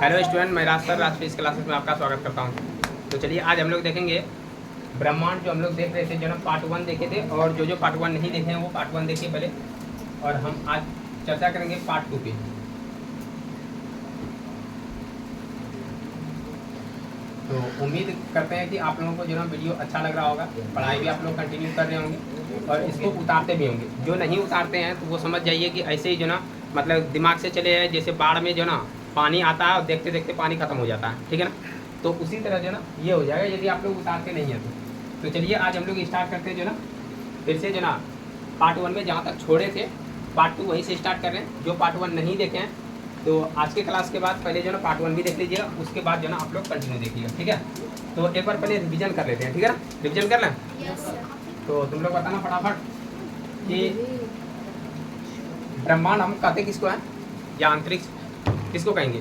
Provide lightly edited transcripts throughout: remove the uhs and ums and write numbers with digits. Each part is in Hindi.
हेलो स्टूडेंट, मैं राज सर राजफीस क्लासेस में आपका स्वागत करता हूं। तो चलिए आज हम लोग देखेंगे ब्रह्मांड। जो हम लोग देख रहे थे जो ना पार्ट 1 देखे थे, और जो पार्ट 1 नहीं देखे हैं वो पार्ट 1 देखिए पहले, और हम आज चर्चा करेंगे पार्ट 2 पे। तो उम्मीद करते हैं कि आप लोगों को जो ना वीडियो अच्छा लग रहा होगा, पढ़ाई भी आप लोग कंटिन्यू कर रहे होंगे और इसको उतारते भी होंगे। जो नहीं उतारते हैं तो वो समझ जाइए कि ऐसे ही जो ना मतलब दिमाग से चले हैं, जैसे बाढ़ में जो ना पानी आता है और देखते देखते पानी खत्म हो जाता है, ठीक है ना। तो उसी तरह जो ना ये हो जाएगा यदि आप लोग उतारते नहीं हैं तो चलिए आज हम लोग स्टार्ट करते हैं जो ना फिर से जो ना पार्ट 1 में जहाँ तक छोड़े थे पार्ट 2 वहीं से स्टार्ट कर रहे हैं। जो पार्ट 1 नहीं देखे हैं तो आज के क्लास के बाद पहले जो ना पार्ट 1 भी देख लीजिएगा, उसके बाद जो ना आप लोग कंटिन्यू देखिएगा, ठीक है। तो एक बार पहले रिवीजन कर लेते हैं, ठीक है ना। रिवीजन कर लें। तो तुम लोग बताना फटाफट कि ब्रह्मांड हम कहते किसको है, या अंतरिक्ष किसको कहेंगे?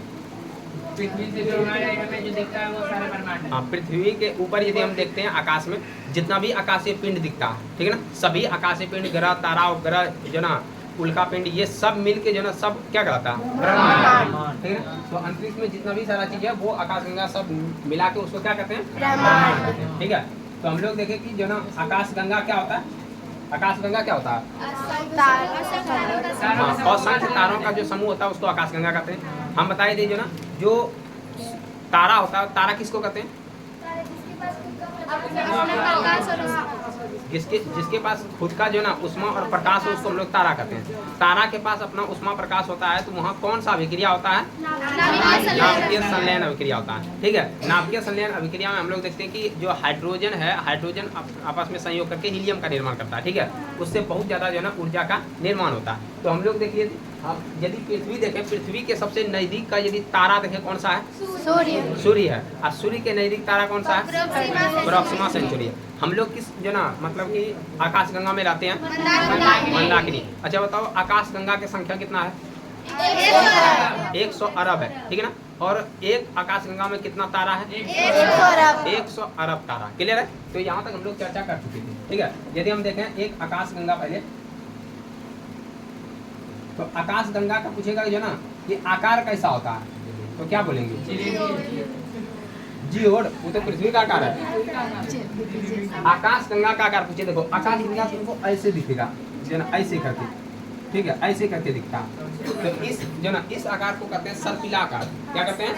पृथ्वी से जो हमारे एरिया में जो दिखता है वो सारा ब्रह्मांड है। हाँ, पृथ्वी के ऊपर यदि हम देखते हैं आकाश में जितना भी आकाशीय पिंड दिखता है, ठीक है ना, सभी आकाशीय पिंड, ग्रह, तारा, उपग्रह, जो ना उल्का पिंड, ये सब मिल के जो ना सब क्या कहलाता है? ब्रह्मांड, ठीक है। तो अंतरिक्ष में जितना भी सारा चीज है वो आकाशगंगा सब मिला के उसको क्या कहते हैं? ब्रह्मांड, ठीक है। तो हम लोग देखें कि जो ना आकाशगंगा क्या होता है? आकाशगंगा क्या होता है? हाँ, असंख्य तारों का जो समूह होता है उसको आकाशगंगा कहते हैं। हम बताए थे जो ना जो तारा होता है, तारा किसको कहते हैं? जिसके पास खुद का जो ना उष्मा और प्रकाश हो उसको हम लोग तारा कहते हैं। तारा के पास अपना उष्मा प्रकाश होता है तो वहाँ कौन सा अभिक्रिया होता है? नाभिकीय संलयन अभिक्रिया होता है, ठीक है। नाभिकीय संलयन अभिक्रिया में हम लोग देखते हैं कि जो हाइड्रोजन है, हाइड्रोजन आपस में संयोग करके हीलियम का निर्माण करता है, ठीक है। उससे बहुत ज़्यादा जो है ना ऊर्जा का निर्माण होता है। तो हम लोग देखिए यदि पृथ्वी देखें, पृथ्वी के सबसे नजदीक का यदि तारा देखें कौन सा है? सूर्य है। और सूर्य के नजदीक तारा कौन सा है? प्रोक्सिमा सेंचुरी है। हम लोग किस जो ना मतलब कि आकाशगंगा में रहते हैं? मंदाकिनी। अच्छा बताओ, आकाशगंगा की संख्या कितना है? 100 अरब है, ठीक है ना। और एक आकाशगंगा में कितना तारा है? 100 अरब तारा। क्लियर है? तो यहाँ तक हम लोग चर्चा कर चुके थे, ठीक है। यदि हम देखें एक आकाशगंगा पहले, तो आकाशगंगा का पूछेगा जो ना ये आकार कैसा होता है, तो क्या बोलेंगे? जीओड। वो तो पृथ्वी का आकार है। आकाशगंगा का आकार पूछे, देखो आकाशगंगा तुमको ऐसे दिखेगा जो ना, ऐसे करके, ठीक है, ऐसे करके दिखता है। तो इस जो ना इस आकार को कहते हैं सर्पिला आकार। क्या कहते हैं?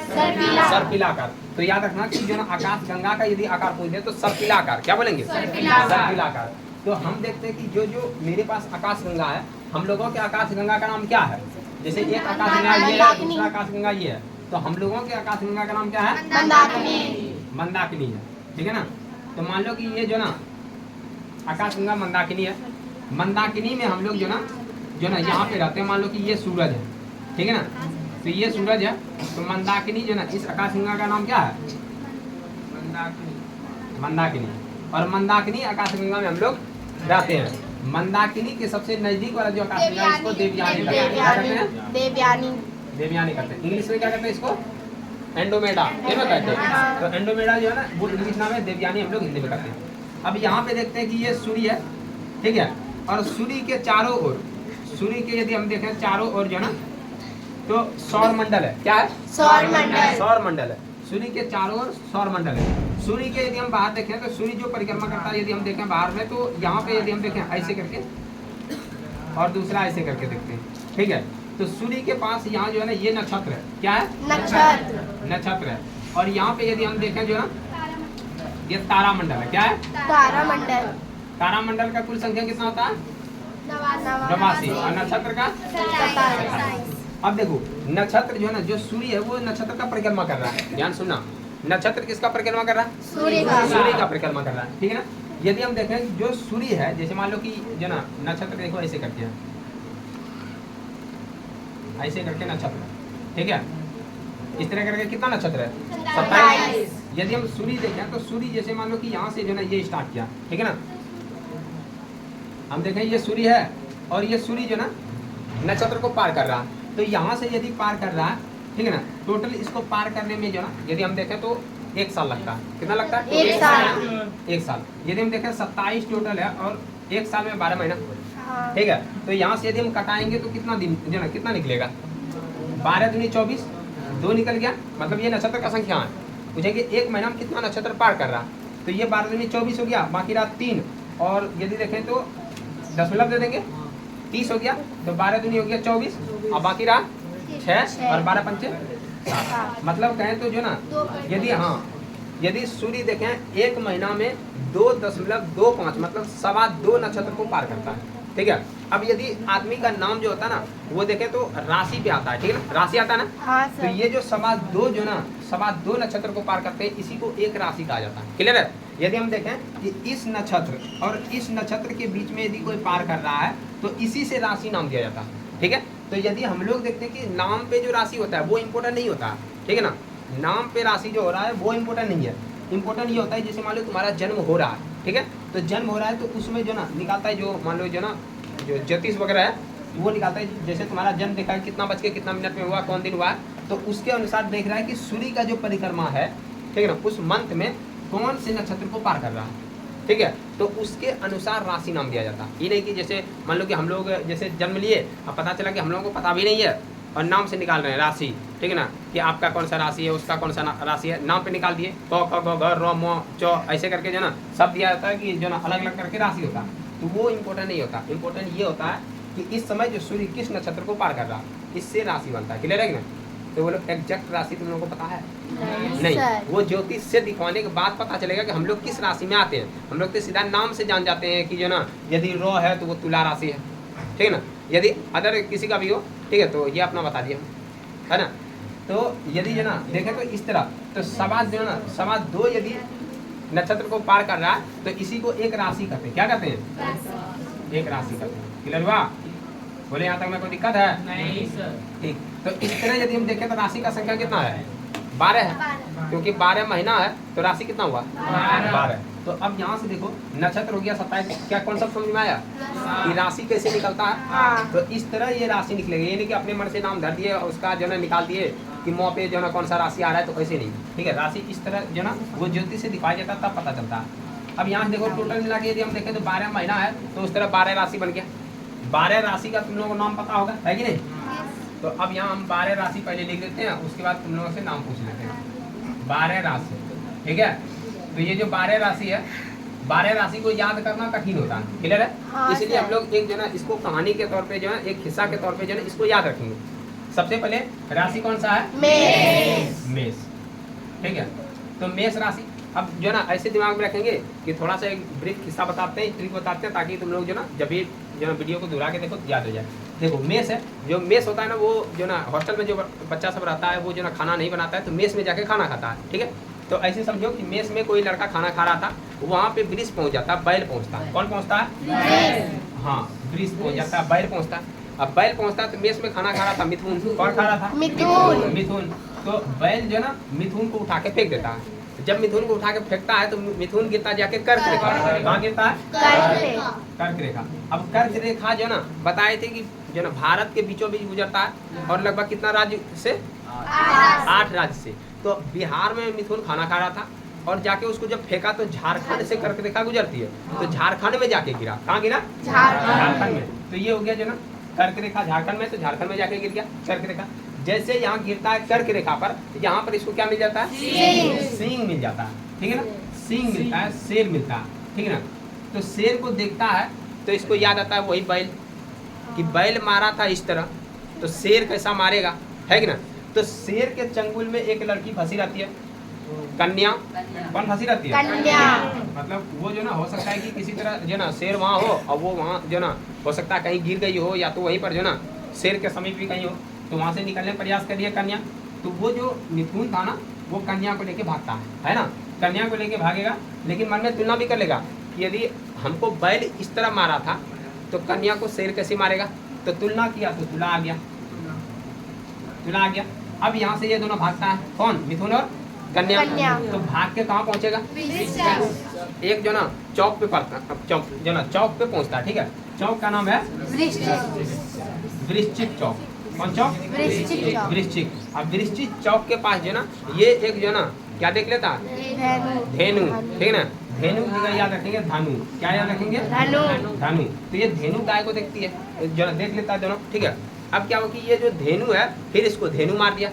सर्पिला आकार। तो याद रखना कि जो ना आकाशगंगा का यदि आकार पूछ दे तो सर्पिला आकार। क्या बोलेंगे? सर्पिला आकार। तो हम देखते हैं कि जो मेरे पास आकाशगंगा है, हम लोगों के आकाशगंगा का नाम क्या है? जैसे एक आकाशगंगा ये है, दूसरा आकाशगंगा ये है, तो हम लोगों के आकाशगंगा का नाम क्या है? मंदाकिनी है, ठीक है ना। तो मान लो कि ये जो ना आकाशगंगा मंदाकिनी है। मंदाकिनी में हम लोग जो ना यहाँ पे रहते हैं। मान लो कि ये सूरज है, ठीक है ना। तो ये सूरज है, तो मंदाकिनी जो ना इस आकाशगंगा का नाम क्या है? मंदाकिनी। और मंदाकिनी आकाशगंगा में हम लोग रहते हैं। मंदाकिनी के सबसे नजदीक वाला जो आकाशगंगा है इसको देवयानी कहते हैं। देवयानी कहते हैं। इंग्लिश में क्या कहते हैं इसको? एंडोमेडा, ये ना कहते हैं। तो एंडोमेडा जो है ना वो इंग्लिश नाम है, देवयानी हम लोग हिंदी में कहते हैं। अब यहाँ पे देखते हैं कि ये सूर्य है, ठीक है। और सूर्य के चारों ओर, सूर्य के यदि हम देखें चारों ओर जो ना तो सौर मंडल है। क्या है? सौर मंडल है। सूर्य के चारों ओर सौर मंडल है। सूर्य के यदि हम बाहर देखें तो सूर्य जो परिक्रमा करता है, यदि हम देखें बाहर में, तो यहाँ पे यदि हम देखें ऐसे करके और दूसरा ऐसे करके देखते हैं, ठीक है। तो सूर्य के पास यहाँ जो है ना ये नक्षत्र है। क्या है? नक्षत्र है। और यहाँ पे यदि हम देखें जो ना ये तारामंडल है। क्या है? तारामंडल का कुल संख्या कितना होता है? 89। और नक्षत्र का? अब देखो नक्षत्र जो है ना, जो सूर्य है वो नक्षत्र का परिक्रमा कर रहा है। ध्यान सुनना, नक्षत्र किसका परिक्रमा कर रहा है? सूर्य का परिक्रमा कर रहा है, ठीक है ना। यदि हम देखें जो सूर्य है, जैसे मान लो कि जो ना नक्षत्र देखो ऐसे करके है, ऐसे करके नक्षत्र, ठीक है। इस तरह करके कितना नक्षत्र है? 27। यदि हम सूर्य देखें तो सूर्य जैसे मान लो कि यहाँ से जो ना ये स्टार्ट किया, ठीक है ना। हम देखें ये सूर्य है और ये सूर्य जो ना नक्षत्र को पार कर रहा है। तो यहाँ से यदि पार कर रहा है, ठीक है ना, टोटल इसको पार करने में जो ना यदि हम देखें तो 1 साल लगता है। कितना लगता है? 1 साल। यदि हम देखें 27 टोटल है और 1 साल में 12 महीना, ठीक है। तो यहाँ से यदि हम कटाएंगे तो कितना दिन जो ना कितना निकलेगा? 12 दूनी 24, 2 निकल गया, मतलब ये नक्षत्र का संख्या है। पूछेंगे एक महीना में कितना नक्षत्र पार कर रहा, तो ये 12 दूनी 24 हो गया, बाकी रहा 3, और यदि देखें तो दशमलव दे देंगे 30 हो गया, तो 12 दूनी हो गया 24 और बाकी रहा 6 और 12 पंचे 7। मतलब कहें तो जो ना यदि सूर्य देखें एक महीना में 2.25 मतलब 2.25 नक्षत्र को पार करता है, ठीक है। अब यदि आदमी का नाम जो होता है ना वो देखें तो राशि पे आता है, ठीक है ना, राशि आता है ना। हाँ तो सर। ये जो 2.25 जो ना 2.25 नक्षत्र को पार करते हैं, इसी को एक राशि कहा जाता है, क्लियर है। यदि हम देखें कि इस नक्षत्र और इस नक्षत्र के बीच में यदि कोई पार कर रहा है तो इसी से राशि नाम दिया जाता है, ठीक है। तो यदि हम लोग देखते हैं कि नाम पे जो राशि होता है वो इम्पोर्टेंट नहीं होता, ठीक है ना। नाम पे राशि जो हो रहा है वो इम्पोर्टेंट नहीं है, इम्पोर्टेंट ये होता है जैसे मान लो तुम्हारा जन्म हो रहा है, ठीक है। तो जन्म हो रहा है तो उसमें जो ना निकालता है, जो मान लो जो ना जो ज्योतिष वगैरह है वो निकालता है, जैसे तुम्हारा जन्म देखा है कितना बज के कितना मिनट में हुआ, कौन दिन हुआ, तो उसके अनुसार देख रहा है कि सूर्य का जो परिक्रमा है, ठीक है ना, उस मंथ में कौन से नक्षत्र को पार कर रहा है, ठीक है। तो उसके अनुसार राशि नाम दिया जाता है। ये नहीं कि जैसे मान लो कि हम लोग जैसे जन्म लिए, अब पता चला कि हम लोगों को पता भी नहीं है और नाम से निकाल रहे हैं राशि, ठीक है ना, कि आपका कौन सा राशि है, उसका कौन सा राशि है, नाम पे निकाल दिए, क ख ग घ र म च ऐसे करके जो ना सब दिया जाता है कि जो ना अलग अलग करके राशि होता है। तो वो इम्पोर्टेंट नहीं होता, इम्पोर्टेंट ये होता है कि इस समय जो सूर्य किस नक्षत्र को पार कर रहा है, इससे राशि बनता है, क्लियर है कि ना। तो वो लोग एग्जैक्ट राशि तुम लोगों को पता है नहीं, सर। वो ज्योतिष से दिखवाने के बाद पता चलेगा कि हम लोग किस राशि में आते हैं। हम लोग तो सीधा नाम से जान जाते हैं कि जो ना यदि रो है तो वो तुला राशि है, ठीक है ना, यदि अदर किसी का भी हो, ठीक है, तो ये अपना बता दिया है ना। तो यदि जो ना देखें तो इस तरह तो 2.25 यदि नक्षत्र को पार कर रहा है तो इसी को एक राशि कहते हैं, क्या कहते हैं, एक राशि कहते हैं, क्लियर हुआ। बोले यहाँ तक में कोई दिक्कत है नहीं सर। ठीक। तो इस तरह यदि हम देखें तो राशि का संख्या कितना है, 12 है, क्योंकि 12 महीना है तो राशि कितना हुआ 12। तो अब यहाँ से देखो नक्षत्र हो गया 27, क्या कॉन्सेप्ट समझ में आया कि राशि कैसे निकलता है। हाँ। तो इस तरह ये राशि निकलेगी, ये नहीं कि अपने मन से नाम धर दिए और उसका जो है निकाल दिए कि मुँह पे जो है कौन सा राशि आ रहा है, तो ऐसे नहीं, ठीक है। राशि इस तरह जो ना वो ज्योतिष से दिखाया जाता है, तब पता चलता है। अब यहाँ से देखो टोटल मिला के यदि हम देखें तो 12 महीना है तो उस तरह 12 राशि बन गया। 12 राशि का तुम लोगों को नाम पता होगा, है कि नहीं। तो अब यहाँ हम 12 राशि पहले लिख देते हैं, उसके बाद तुम लोगों से नाम पूछ लेते हैं। 12 राशि, ठीक है। तो ये जो 12 राशि है, 12 राशि को याद करना कठिन होता है, क्लियर है। हाँ, इसलिए सर। हम लोग एक जो है इसको कहानी के तौर पे जो है एक हिस्सा के तौर पे जो है इसको याद रखेंगे। सबसे पहले राशि कौन सा है, मेष, ठीक है। तो मेष राशि अब जो है ना ऐसे दिमाग में रखेंगे कि थोड़ा सा एक ब्रीफ किस्सा बताते हैं, ट्रिक बताते हैं, ताकि तुम लोग जो ना जब भी जो ना वीडियो को दोहरा के देखो याद हो जाए। देखो मेष है, जो मेष होता है ना वो जो ना हॉस्टल में जो बच्चा सब रहता है वो जो ना खाना नहीं बनाता है तो मेष में जाके खाना खाता है, ठीक है। तो ऐसे समझो कि मेष में कोई लड़का खाना खा रहा था, वहाँ पे वृष पहुँच जाता है, बैल पहुँचता है। कौन पहुँचता है, हाँ वृष पहुँच जाता है, बैल पहुँचता है। अब बैल पहुँचता है तो मेष में खाना खा रहा था मिथुन, कौन खा रहा था, मिथुन। तो बैल जो ना मिथुन को उठा के फेंक देता है। जब मिथुन को उठा के फेंकता है तो मिथुन गिरता जाके कर्क रेखा, कहाँ गिरता है, कर्क रेखा। अब कर्क रेखा जो ना बताए थे कि जो ना भारत के बीचों बीच गुजरता है और लगभग कितना राज्य से, 8 राज्य से। तो बिहार में मिथुन खाना खा रहा था और जाके उसको जब फेंका तो झारखंड से कर्क रेखा गुजरती है, तो झारखंड में जाके गिरा। कहाँ गिरा, झारखंड में। तो ये हो गया जो ना कर्क रेखा झारखंड में, तो झारखंड में जाके गिर गया कर्क रेखा। जैसे यहाँ गिरता है कर्क रेखा पर, यहाँ पर इसको क्या मिल जाता है, सिंह मिल जाता है, ठीक है ना। सिंह मिलता है, शेर मिलता है, ठीक है ना। तो शेर को देखता है तो इसको याद आता है वही बैल, कि बैल मारा था इस तरह, तो शेर कैसा मारेगा, है कि ना। तो शेर के चंगुल में एक लड़की फंसी रहती है, कन्या। कौन फंसी रहती है, कन्या। मतलब वो जो ना हो सकता है कि किसी तरह जो ना शेर वहाँ हो और वो वहाँ जो ना हो सकता है कहीं गिर गई हो, या तो वहीं पर जो ना शेर के समीप भी कहीं हो, तो वहाँ से निकलने का प्रयास करिए कन्या। तो वो जो मिथुन था ना वो कन्या को लेके भागता है ना। कन्या को लेके भागेगा, लेकिन मन में तुलना भी कर लेगा कि यदि हमको बैल इस तरह मारा था तो कन्या को शेर कैसे मारेगा। तो तुलना किया तो तुला आ गया, तुला आ गया। अब यहाँ से ये दोनों भागता है, कौन, मिथुन और कन्या। तो भाग के कहाँ पहुँचेगा, एक जो ना चौक पे पड़ता, चौक जो ना चौक पे पहुँचता है, ठीक है। चौक का नाम है वृश्चिक चौक। कौन चौक, वृश्चिक। अब वृश्चिक चौक के पास जो ना ये एक जो ना क्या देख लेता, धेनु, ठीक है ना। धेनु की जगह याद रखेंगे धानु, क्या याद रखेंगे, धानु। तो ये धेनु गाय को देखती है, जो ना देख लेता है दोनों, ठीक है। अब क्या हो कि ये जो धेनु है फिर इसको धेनु मार दिया,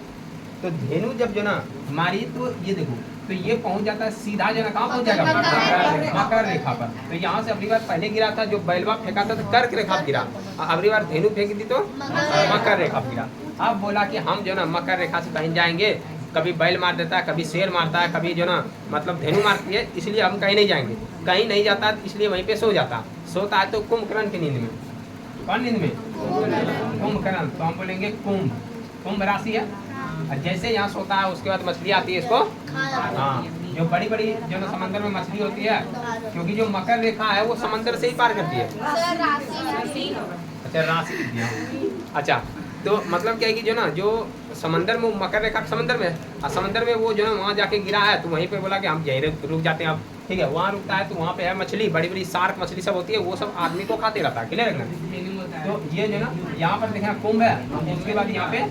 तो धेनु जब जो ना मारी तो ये देखो तो ये पहुंच जाता है सीधा जो ना कहाँ पहुंच जाएगा मकर रेखा पर। तो यहाँ से अगली बार पहले गिरा था जो बैलवा फेंका था तो कर्क रेखा पर गिरा, अगली बार धेनु फेंकी थी तो मकर रेखा पर गिरा। अब बोला कि हम जो ना मकर रेखा से कहीं जाएंगे, कभी बैल मार देता है, कभी शेर मारता है, कभी जो ना मतलब धेनु मारती है, इसलिए हम कहीं नहीं जाएंगे। कहीं नहीं जाता इसलिए वहीं पे सो जाता, सोता है तो कुंभकर्ण की नींद में। कौन नींद में? कुंभकर्ण। तो हम बोलेंगे कुंभ, कुंभ राशि है। और जैसे यहाँ सोता है उसके बाद मछली आती है इसको, हाँ जो बड़ी बड़ी जो ना समंदर में मछली होती है, क्योंकि जो मकर रेखा है वो समंदर से ही पार करती है। अच्छा राशि दिया, अच्छा तो मतलब क्या है कि जो ना जो समंदर में मकर रेखा समंदर में, और समंदर में वो जो ना वहाँ जाके गिरा है तो वहीं पे बोला कि हम यहीं रुक जाते हैं अब, ठीक है। वहाँ रुकता है तो वहाँ पे है मछली, बड़ी बड़ी शार्क मछली सब होती है, वो सब आदमी को खाते रहता है, क्लियर रखना। तो ये जो ना यहाँ पर देखना कुंभ है, उसके बाद यहाँ पे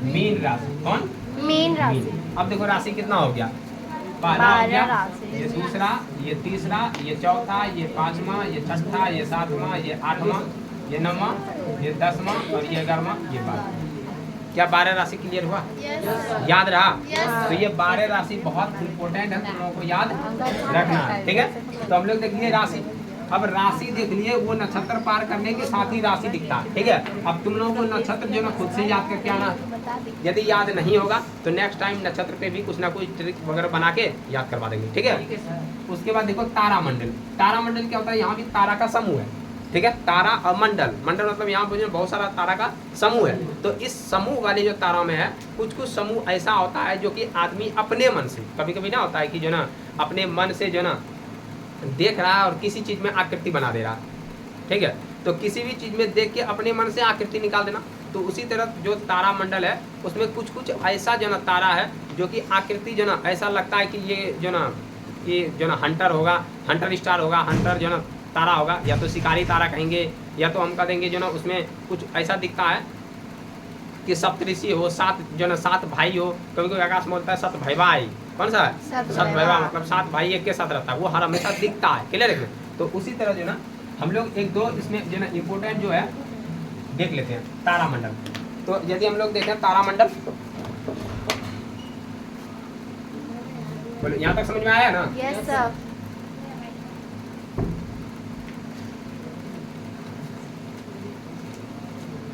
मीन राशि। कौन? मीन राशि। अब देखो राशि कितना हो गया, 12 हो गया, ये दूसरा, ये तीसरा, ये चौथा, ये पांचवा, ये छठा, ये सातवां, ये आठवां, ये नौवां, ये 10वां और ये 11वां, ये 12। क्या 12 राशि क्लियर हुआ? याद रहा? तो ये 12 राशि बहुत इंपॉर्टेंट है, तुम लोगों को याद रखना है, ठीक है। तो हम लोग देख लिए राशि, अब राशि देख लिए, वो नक्षत्र पार करने के साथ ही राशि दिखता है, ठीक है। अब तुम लोगों को नक्षत्र जो ना खुद से याद करके आना, यदि याद नहीं होगा तो नेक्स्ट टाइम नक्षत्र पे भी कुछ ना कुछ ट्रिक वगैरह बना के याद करवा देंगे, ठीक है। उसके बाद देखो तारामंडल। तारामंडल क्या होता है? यहाँ भी तारा का समूह है, ठीक है। तारा और मंडल, मंडल मतलब यहाँ पर बहुत सारा तारा का समूह है। तो इस समूह वाले जो तारा में है, कुछ कुछ समूह ऐसा होता है जो कि आदमी अपने मन से, कभी कभी ना होता है कि जो ना अपने मन से जो ना देख रहा है और किसी चीज में आकृति बना दे रहा है, ठीक है। तो किसी भी चीज में देख के अपने मन से आकृति निकाल देना। तो उसी तरह जो तारा मंडल है उसमें कुछ कुछ ऐसा जो ना तारा है जो कि आकृति जो ना ऐसा लगता है कि ये जो ना हंटर होगा, हंटर स्टार होगा, हंटर जो ना तारा होगा, या तो शिकारी तारा कहेंगे, या तो हम कह देंगे जो ना उसमें कुछ ऐसा दिखता है कि सप्तऋषि हो, सात भाई हो। कभी कोई आकाश में बोलता है सत भैवाई, कौन सा है? सत भैवा, मतलब 7 भाई एक के साथ रहता है, वो हर हमेशा दिखता है, क्लियर है। तो उसी तरह जो ना हम लोग एक दो इसमें जो ना इम्पोर्टेंट जो है देख लेते हैं तारामंडल। तो यदि हम लोग देखें तारामंडल, बोलो यहाँ तक समझ में आया ना? Yes sir.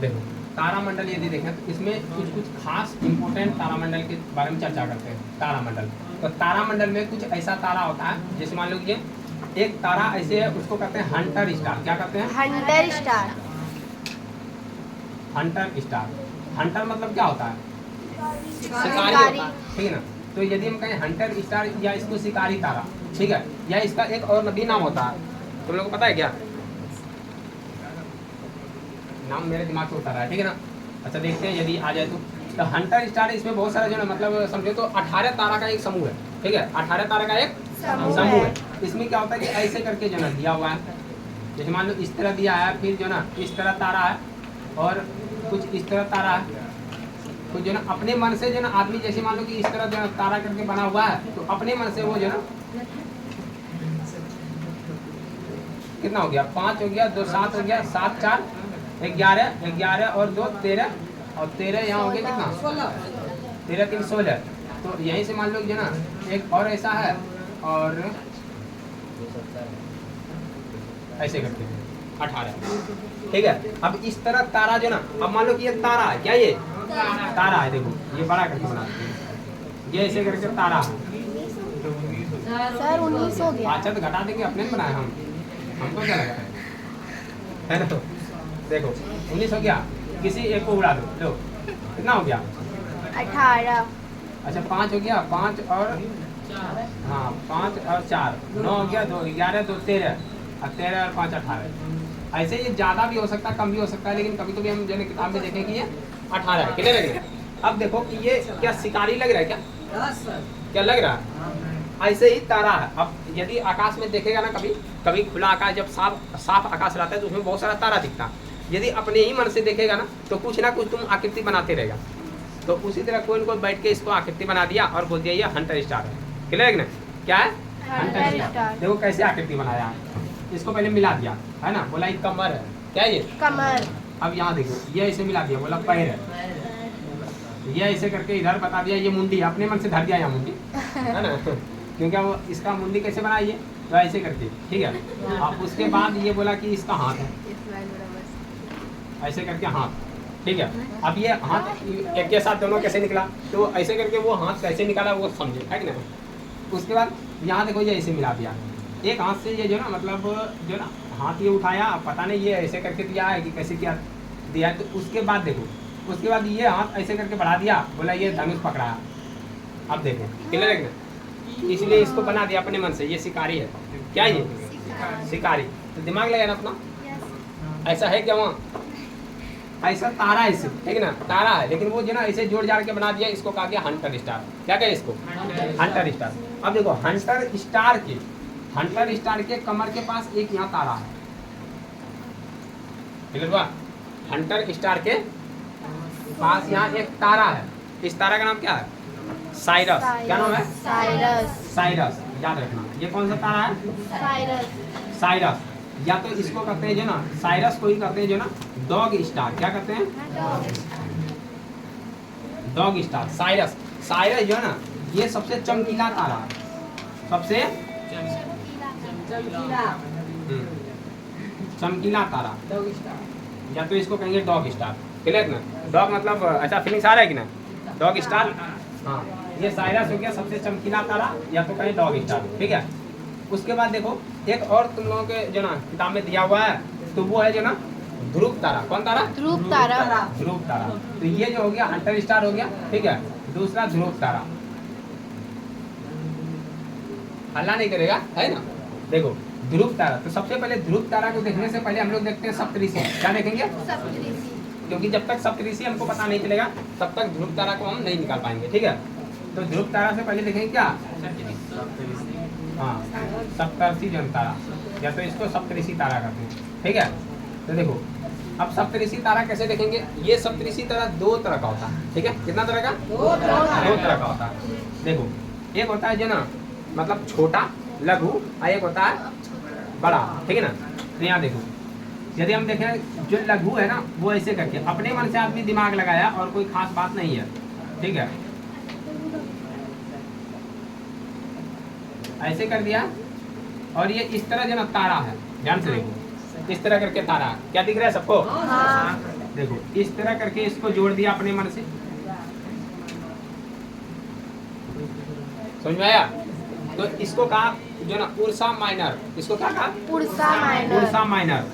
देखो तारामंडल यदि देखें तो इसमें कुछ कुछ खास इंपॉर्टेंट तारामंडल के बारे में चर्चा करते हैं। तारामंडल, तो तारामंडल में कुछ ऐसा तारा होता है, जैसे मान लीजिए एक तारा ऐसे है, उसको कहते हैं हंटर स्टार। क्या कहते हैं? Hunter star. Hunter star. Hunter मतलब क्या होता है? शिकारी होता है, ठीक है ना। तो यदि हम कहें हंटर स्टार या इसको शिकारी तारा, ठीक है, या इसका एक और भी नाम होता है, तुम लोग को पता है क्या नाम? मेरे दिमाग से उतर रहा है, ठीक है ना। अच्छा देखते हैं यदि आ जाए तो हंटर स्टार, इसमें बहुत सारा जो है मतलब समझो तो 18 तारा का एक समूह है, ठीक है। 18 तारा का एक समूह है। इसमें क्या होता है कि ऐसे करके जो ना दिया हुआ है, जैसे मान लो इस तरह दिया है, फिर जो ना इस तरह तारा है और कुछ इस तरह तारा है। तो जो ना अपने मन से जो ना आदमी, जैसे मान लो कि इस तरह जो ना तारा करके बना हुआ है, तो अपने मन से वो जो ना कितना हो गया? 5 हो गया, 2 7 हो गया, 7 4 11, 11 और 2 13, और 13 यहाँ हो गया कितना? 13 3 16। तो यहीं से मान लो कि जो ना एक और ऐसा है, और ऐसे करते हैं 18, ठीक है। अब इस तरह तारा जो ना, अब मान लो कि ये तारा है, क्या ये तारा है? देखो ये बड़ा करके बनाते हैं, ये ऐसे करके तारा है। सर 19 हो गया। अच्छा तो घटा देंगे, अपने बनाए हमको क्या लगा है ना। तो देखो 19 हो गया, किसी एक को उड़ा दो, लो कितना हो गया? 18। अच्छा 5 हो गया, 5 और हाँ 5 और 4 9 हो गया, 2 11 2 13, और 13 और 5 18। ऐसे ये ज़्यादा भी हो सकता है, कम भी हो सकता है, लेकिन कभी कभी हम जो किताब में देखें कि ये 18 है, कितने लग रहे हैं? अब देखो कि ये क्या शिकारी लग रहा है क्या? क्या लग रहा है? ऐसे ही तारा है। अब यदि आकाश में देखेगा ना, कभी कभी खुला आकाश, जब साफ आकाश रहता है तो उसमें बहुत सारा तारा दिखता है। यदि अपने ही मन से देखेगा ना तो कुछ ना कुछ तुम आकृति बनाते रहेगा। तो उसी तरह कोई को बैठ के इसको आकृति बना दिया और बोल दिया ये हंटर स्टार है, क्लियर है ना? क्या है? Hunter star. देखो कैसे आकृति बनाया है, इसको पहले मिला दिया है ना, बोला ये कमर है, क्या है ये? कमर। अब यहाँ देखो ये ऐसे मिला दिया, बोला पैर है, ये ऐसे करके इधर बता दिया, ये मुंडी अपने मन से धर दिया यहाँ मुंडी, है ना, क्योंकि वो इसका मुंडी कैसे बनाइए, तो ऐसे करके, ठीक है। अब उसके बाद ये बोला कि इसका हाथ है, ऐसे करके हाथ, ठीक है। अब ये हाथ एक के साथ दोनों कैसे निकला, तो ऐसे करके वो हाथ कैसे निकाला वो समझे, है कि ना। उसके बाद यहाँ देखो ये ऐसे मिला दिया, एक हाथ से ये जो ना मतलब जो ना हाथ ये उठाया, अब पता नहीं ये ऐसे करके दिया है कि कैसे क्या दिया है। तो उसके बाद देखो, उसके बाद ये हाथ ऐसे करके बढ़ा दिया, बोला ये धनुष पकड़ा। अब देखो क्लियर है ना, इसलिए इसको बना दिया अपने मन से, ये शिकारी है, क्या ये शिकारी। तो दिमाग लगाना अपना, ऐसा है क्या वहाँ, ऐसा तारा है इसे, ठीक है ना, तारा है, लेकिन वो जो ना ऐसे जोड़ जाड़ के बना दिया, इसको कहा गया हंटर स्टार। क्या कहे इसको, हंटर स्टार। अब देखो हंटर स्टार के कमर के पास एक यहाँ तारा है, क्लियर हुआ। हंटर स्टार के पास यहाँ एक तारा है, इस तारा का नाम क्या है, साइरस। क्या नाम है, साइरस, याद रखना। ये कौन सा तारा है, साइरस। या तो इसको कहते हैं जो ना, साइरस को ही कहते हैं जो ना डॉग स्टार। क्या कहते हैं, डॉग स्टार। साइरस जो है ना, ये सबसे चमकीला तारा है, सबसे चमकीला तारा, या तो इसको कहेंगे डॉग स्टार, क्लियर ना। डॉग मतलब ऐसा फीलिंग्स आ रहा है कि ना, डॉग स्टार। हाँ, ये साइरस हो गया सबसे चमकीला तारा, या तो कहें डॉग स्टार, ठीक है। उसके बाद देखो एक और तुम लोगों के जो ना किताब में दिया हुआ है, तो वो है जो ना ध्रुव तारा। कौन तारा, ध्रुव तारा। तो ये जो हो गया हंटर स्टार हो गया, ठीक है। दूसरा ध्रुव तारा, हल्ला नहीं करेगा, है ना। देखो ध्रुव तारा, तो सबसे पहले ध्रुव तारा को देखने से पहले हम लोग देखते हैं सप्तऋषि। क्या देखेंगे, क्योंकि जब तक सप्तऋषि हमको पता नहीं चलेगा तब तक ध्रुव तारा को हम नहीं निकाल पाएंगे, ठीक है। तो ध्रुव तारा से पहले देखेंगे क्या, हाँ सप्तर्षि जन तारा, या तो इसको सप्तऋषि तारा कहते हैं, ठीक है। तो देखो अब सप्तऋषि तारा कैसे देखेंगे, ये सप्तऋषि तारा दो तरह का होता है, ठीक है। कितना तरह का, दो तरह का होता है। देखो एक होता है जो ना मतलब छोटा लघु, और एक होता है बड़ा, ठीक है ना। तो यहाँ देखो, यदि हम देखें जो लघु है ना, वो ऐसे करके अपने मन से आदमी दिमाग लगाया और कोई खास बात नहीं है, ठीक है। ऐसे कर दिया, और ये इस तरह जो ना तारा है, ध्यान से देखो, इस तरह करके तारा, क्या दिख रहा है सबको, हाँ। देखो इस तरह करके इसको जोड़ दिया अपने मन से, समझ में आया। तो इसको कहा जो ना उर्सा माइनर, इसको क्या कहा, उर्सा माइनर।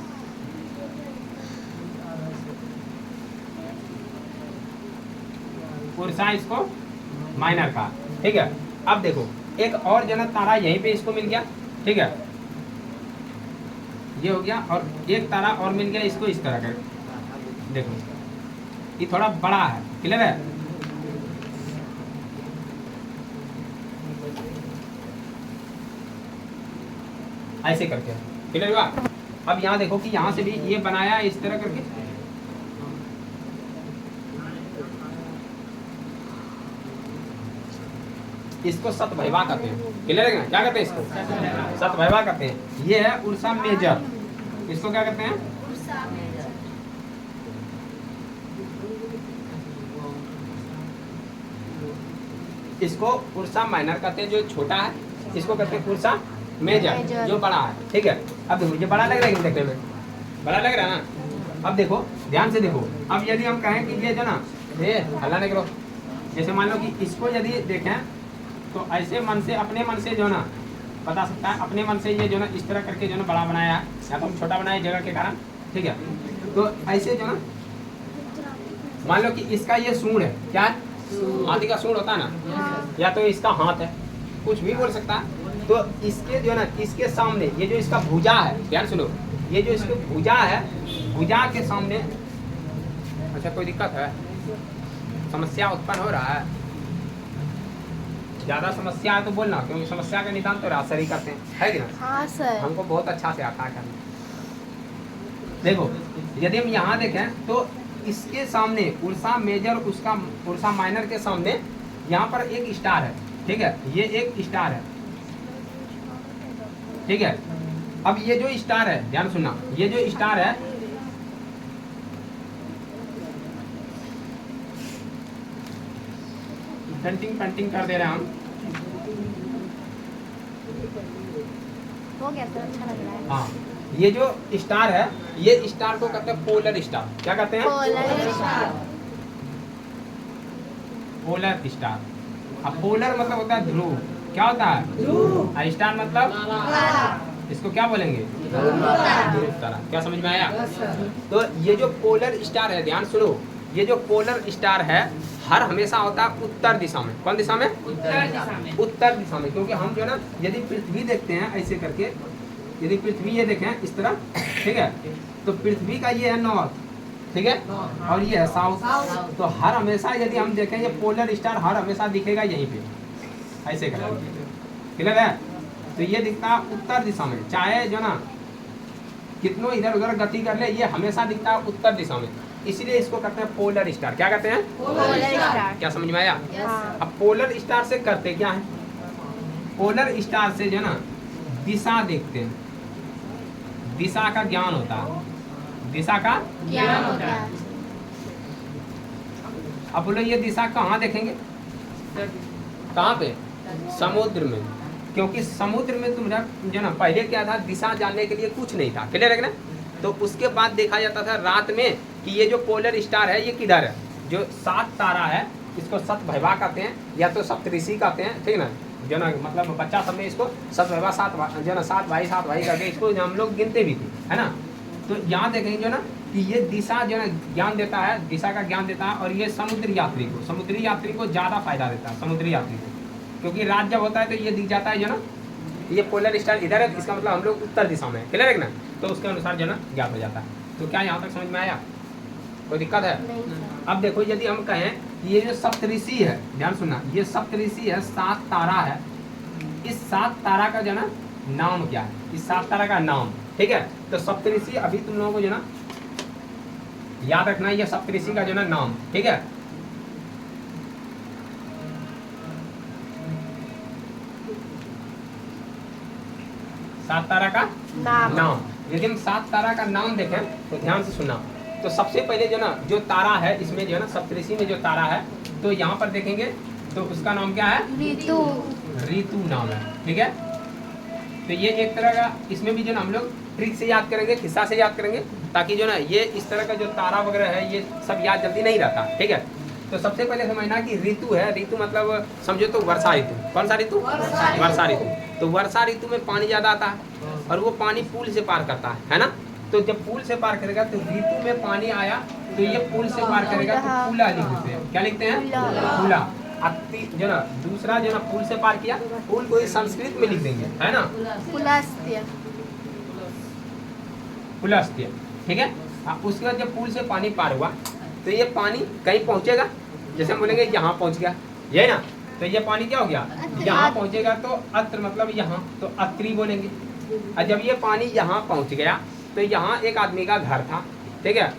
उर्सा इसको माइनर का, ठीक है। अब देखो एक और जो ना तारा यहीं पे इसको मिल गया, ठीक है, ये हो गया, और एक तारा और मिल गया इसको इस तरह का। देखो ये थोड़ा बड़ा है, क्लियर है। ऐसे करके क्लियर हुआ। अब यहाँ देखो कि यहाँ से भी ये बनाया इस तरह करके, इसको सतभैवा कहते हैं, क्लियर है ना। क्या कहते हैं इसको, सतभैवा कहते हैं। ये है उर्सा मेजर, इसको क्या कहते हैं, इसको उर्सा माइनर कहते हैं, जो छोटा है, इसको कहते हैं उर्सा मेजर, जो बड़ा है, ठीक है। अब देखो ये बड़ा लग रहा है देखने में, बड़ा लग रहा है ना। अब देखो ध्यान से देखो, अब यदि हम कहें कि ये जो ना, ये हल्ला नहीं करो, जैसे मान लो कि इसको यदि देखें तो ऐसे मन से, अपने मन से जो ना बता सकता है, अपने मन से ये जो ना इस तरह करके जो ना बड़ा बनाया है, या तो हम छोटा बनाया जगह के कारण, ठीक है। तो ऐसे जो ना मान लो कि इसका ये सूंड है, क्या है, हाथी का सूंड होता है ना, या तो इसका हाथ है, कुछ भी बोल सकता है। तो इसके जो ना, इसके सामने ये जो इसका भुजा है, ध्यान सुनो, ये जो इसकी भुजा है, भुजा के सामने, अच्छा कोई दिक्कत है, समस्या उत्पन्न हो रहा है, ज्यादा समस्या है तो बोलना, क्योंकि समस्या का निदान तो रासर ही करते हैं, है कि ना। हाँ सर, हमको बहुत अच्छा से आता है करना। देखो यदि हम यहाँ देखें तो इसके सामने उर्सा मेजर, उसका उर्सा माइनर के सामने यहाँ पर एक स्टार है, ठीक है, ये एक स्टार है, ठीक है। अब ये जो स्टार है, ध्यान सुनना, ये जो स्टार है, पेंटिंग कर दे रहे हैं हम। हो गया सर, अच्छा लग रहा है। हाँ, ये जो स्टार है, ये स्टार को कहते हैं पोलर स्टार। क्या कहते हैं? Polar star. Polar star. अब पोलर मतलब होता है ध्रुव। क्या होता है? ध्रुव। स्टार मतलब इसको क्या बोलेंगे? ध्रुव तारा। क्या समझ में आया? तो ये जो पोलर स्टार है, ध्यान सुनो, ये जो पोलर स्टार है हर हमेशा होता है उत्तर दिशा में। कौन दिशा में? उत्तर दिशा में। उत्तर दिशा में। क्योंकि हम जो ना यदि पृथ्वी देखते हैं ऐसे करके, यदि पृथ्वी ये देखें इस तरह, ठीक है, तो पृथ्वी का ये है नॉर्थ, ठीक है, और ये है साउथ। तो हर हमेशा यदि हम देखें ये पोलर स्टार हर हमेशा दिखेगा यहीं पे, ऐसे करेंगे, क्लियर है? तो ये दिखता है उत्तर दिशा में, चाहे जो ना कितनों इधर उधर गति कर ले, ये हमेशा दिखता है उत्तर दिशा में। इसलिए इसको कहते हैं पोलर स्टार। क्या कहते हैं? Polar star. क्या समझ में आया? हाँ। अब पोलर स्टार से करते क्या है? पोलर स्टार से जो ना दिशा देखते हैं, दिशा का ज्ञान होता है, दिशा का ज्ञान होता है। अब बोलो ये दिशा कहाँ देखेंगे? कहाँ पे? समुद्र में। क्योंकि समुद्र में तुम्हारा जो ना पहले क्या था, दिशा जानने के लिए कुछ नहीं था, क्लियर है ना? तो उसके बाद देखा जाता था रात में कि ये जो पोलर स्टार है ये किधर है। जो 7 तारा है इसको सतभैवा कहते हैं या तो सप्तऋषि कहते हैं, ठीक ना, जो ना मतलब बच्चा सब में इसको सतभैवा 7 जो ना 7 भाई करके इसको हम लोग गिनते भी थे, है ना। तो यहाँ देखेंगे जो ना कि ये दिशा जो ना ज्ञान देता है, दिशा का ज्ञान देता है, और ये समुद्री यात्री को ज़्यादा फायदा देता है, समुद्री यात्री को। क्योंकि रात जब होता है तो ये दिख जाता है जो ना ये पोलर स्टार इधर है, इसका मतलब हम लोग उत्तर दिशा में है, क्लियर है ना? तो उसके अनुसार जो ना ज्ञात हो जाता है। तो क्या यहाँ तक समझ में आया? कोई दिक्कत है? नहीं सर। अब देखो यदि हम कहें ये जो सप्तऋषि है, ध्यान सुनना, ये सप्तऋषि है, 7 तारा है, इस 7 तारा का जो ना नाम क्या है? इस 7 तारा का नाम, ठीक है। तो सप्तऋषि अभी तुम लोगों को जो ना याद रखना है, ये सप्तऋषि का जो ना नाम, ठीक है। सात तारा का नाम। यदि हम 7 तारा का नाम देखें तो ध्यान से सुनना। तो सबसे पहले जो ना जो तारा है इसमें जो है ना सप्तऋषि में जो तारा है, तो यहाँ पर देखेंगे तो उसका नाम क्या है? ऋतु नाम है, ठीक है। तो ये एक तरह का, इसमें भी जो ना हम लोग ट्रिक से याद करेंगे, किस्सा से याद करेंगे, ताकि जो ना ये इस तरह का जो तारा वगैरह है ये सब याद जल्दी नहीं रहता, ठीक है। तो सबसे पहले समझना कि ऋतु है, ऋतु मतलब समझो तो वर्षा ऋतु। कौन सा ऋतु? वर्षा ऋतु। तो वर्षा ऋतु में पानी ज़्यादा आता है और वो पानी पुल से पार करता है ना। तो जब पुल से पार करेगा तो ऋतु में पानी आया तो ये पुल से पार करेगा तो पुला लिखते हैं। क्या लिखते हैं? पुला। अति जो ना दूसरा जो ना पुल से पार किया, पुल को संस्कृत में लिख देंगे, है ना, पुलस्त्य। पुलस्त्य, ठीक है। उसके बाद जब पुल से पानी पार हुआ तो ये पानी कहीं पहुंचेगा, जैसे हम बोलेंगे यहाँ पहुंच गया, ये ना, तो ये पानी क्या हो गया? यहाँ पहुंचेगा। तो अत्र मतलब यहाँ, तो अत्रि बोलेंगे। और जब ये पानी यहाँ पहुंच गया तो यहाँ एक आदमी का घर था, ठीक है,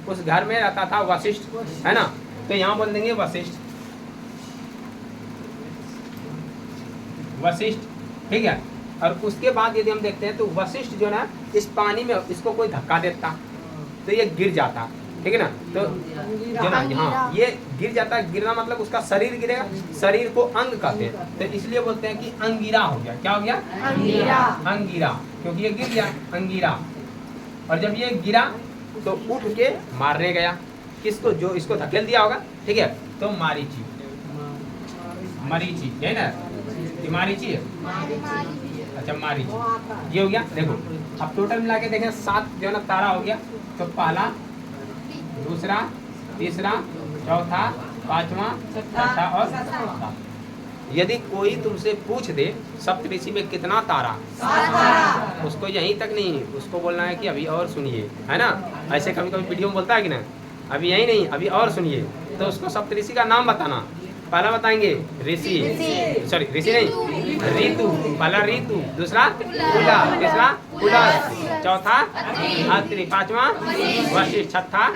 उस घर में रहता था वशिष्ठ, है ना, तो यहाँ बोल देंगे वशिष्ठ, वशिष्ठ, ठीक है। और उसके बाद यदि हम देखते हैं तो वशिष्ठ जो ना इस पानी में इसको कोई धक्का देता तो ये गिर जाता, ठीक है ना। तो जो ना यहाँ ये गिर जाता, गिरना मतलब उसका शरीर गिरेगा, शरीर को अंग कहते हैं, तो इसलिए बोलते हैं कि अंगीरा हो गया। क्या हो गया? अंगीरा। अंगीरा, क्योंकि ये गिर गया, अंगीरा। और जब ये गिरा तो उठ के मारने गया, किसको? जो इसको धकेल दिया होगा, ठीक है, तो मारीची, मरीची, है ना, ये मारीची है, अच्छा मारीची, ये हो गया। देखो अब टोटल मिला के देखें 7 जो ना तारा हो गया। तो पहला, दूसरा, तीसरा, चौथा, पांचवा, छठा और सातवां। यदि कोई तुमसे पूछ दे सप्तऋषि में कितना तारा, उसको यहीं तक नहीं, उसको बोलना है कि अभी और सुनिए, है ना। ऐसे कभी कभी वीडियो में बोलता है कि ना, अभी यही नहीं, अभी और सुनिए। तो उसको सप्तऋषि का नाम बताना। पहला बताएंगे ऋषि, सॉरी ऋषि नहीं, ऋतु। पहला ऋतु, दूसरा पुला, तीसरा पुलस्त्य, चौथा अत्रि, पांचवा वशिष्ठ, छठा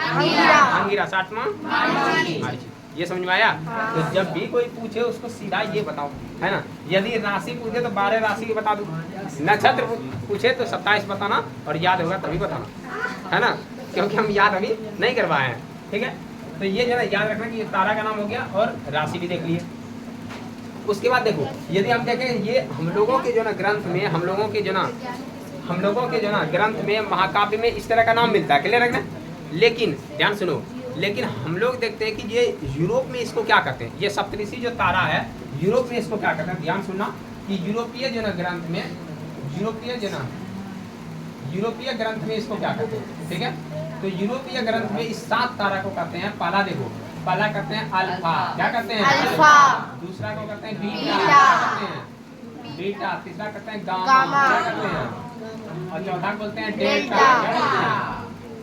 अंगिरा, सातवां मारीची। ये समझ में आया? तो जब भी कोई पूछे उसको सीधा ये बताओ, है ना। यदि राशि पूछे तो 12 राशि बता दो, नक्षत्र पूछे तो 27 बताना, और याद होगा तभी बताना, है ना, क्योंकि हम याद अभी नहीं करवाए हैं, ठीक है। तो ये जो है याद रखना कि ये तारा का नाम हो गया और राशि भी देख लिए। उसके बाद देखो यदि हम देखें ये हम लोगों के जो ना ग्रंथ में हम लोगों के जो ना ग्रंथ में महाकाव्य में इस तरह का नाम मिलता है, क्लियर रखना। लेकिन ध्यान सुनो, लेकिन हम लोग देखते हैं कि ये यूरोप में इसको क्या कहते हैं, ये सप्तऋषि जो तारा है यूरोप में इसको क्या कहते हैं, ध्यान सुनना कि यूरोपीय जो ना ग्रंथ में यूरोपीय ग्रंथ में इसको क्या कहते हैं, ठीक है। तो यूरोपीय ग्रंथ में इस 7 तारा को कहते हैं, पहला देखो, पहला कहते हैं अल्फा, क्या कहते हैं अल्फा, दूसरा को कहते हैं बीटा, क्या कहते हैं बीटा, तीसरा कहते हैं गामा, क्या कहते हैं, और चौथा बोलते हैं डेल्टा, क्या बोलते हैं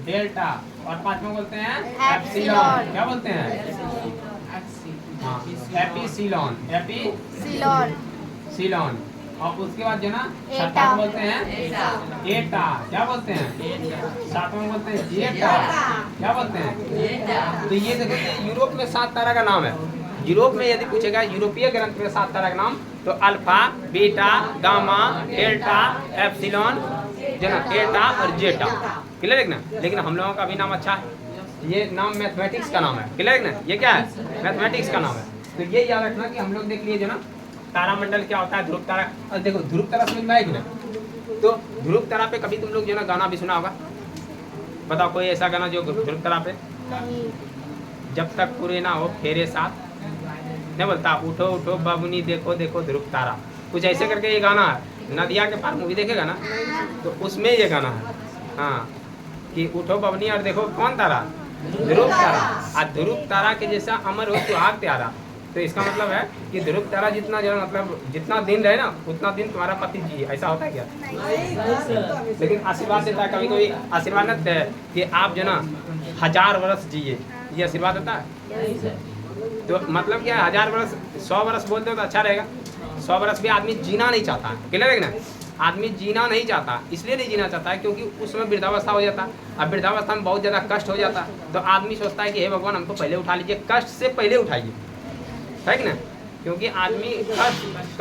डेल्टा, और पांचवा बोलते हैं एप्सिलॉन, क्या बोलते हैं हाँ एपिसिलॉन, और उसके बाद जो ना छठा बोलते हैं एटा, क्या बोलते हैं सातवां बोलते हैं जेटा, क्या बोलते हैं। तो ये देखो ये यूरोप में 7 तारा का नाम है। यूरोप में यदि पूछेगा यूरोपीय ग्रंथ में 7 तारा का नाम तो alpha, beta, gamma, delta, epsilon, जो ना एटा और जेटा, क्लियर है ना। लेकिन हम लोगों का भी नाम अच्छा है, ये नाम मैथमेटिक्स का नाम है, क्लियर है ना। ये क्या है मैथमेटिक्स का नाम है। तो ये याद रखना कि हम लोग देख लिए जो ना तारामंडल क्या होता है, ध्रुव तारा। और देखो ध्रुव तारा समझ में आएगी ना, तो ध्रुव तारा पे कभी तुम लोग जो ना गाना भी सुना होगा, बताओ कोई ऐसा गाना जो ध्रुव तारा पे, जब तक पूरे ना हो फेरे साथ, नहीं बोलता उठो उठो बाबुनी देखो देखो ध्रुव तारा, कुछ ऐसे करके ये गाना है। नदिया के पार मूवी देखेगा ना तो उसमें ये गाना है, हाँ कि उठो बबनी और देखो कौन तारा, ध्रुव तारा। और ध्रुव तारा के जैसा अमर हो सुहाग प्यारा। तो इसका मतलब है कि ध्रुव तारा जितना जो मतलब जितना दिन रहे ना उतना दिन तुम्हारा पति जी, ऐसा होता है क्या? लेकिन आशीर्वाद देता है, कभी कभी आशीर्वाद देता है कि आप जो ना 1000 वर्ष जिए, ये आशीर्वाद देता है। तो मतलब क्या है 1000 वर्ष, 100 वर्ष बोलते हो तो अच्छा रहेगा। 100 वर्ष भी आदमी जीना नहीं चाहता है, क्लियर है ना। आदमी जीना नहीं चाहता, इसलिए नहीं जीना चाहता है क्योंकि उसमें वृद्धावस्था हो जाता है। अब वृद्धावस्था में बहुत ज़्यादा कष्ट हो जाता है, तो आदमी सोचता है कि हे भगवान हमको पहले उठा लीजिए, कष्ट से पहले उठाइए, है कि ना। क्योंकि आदमी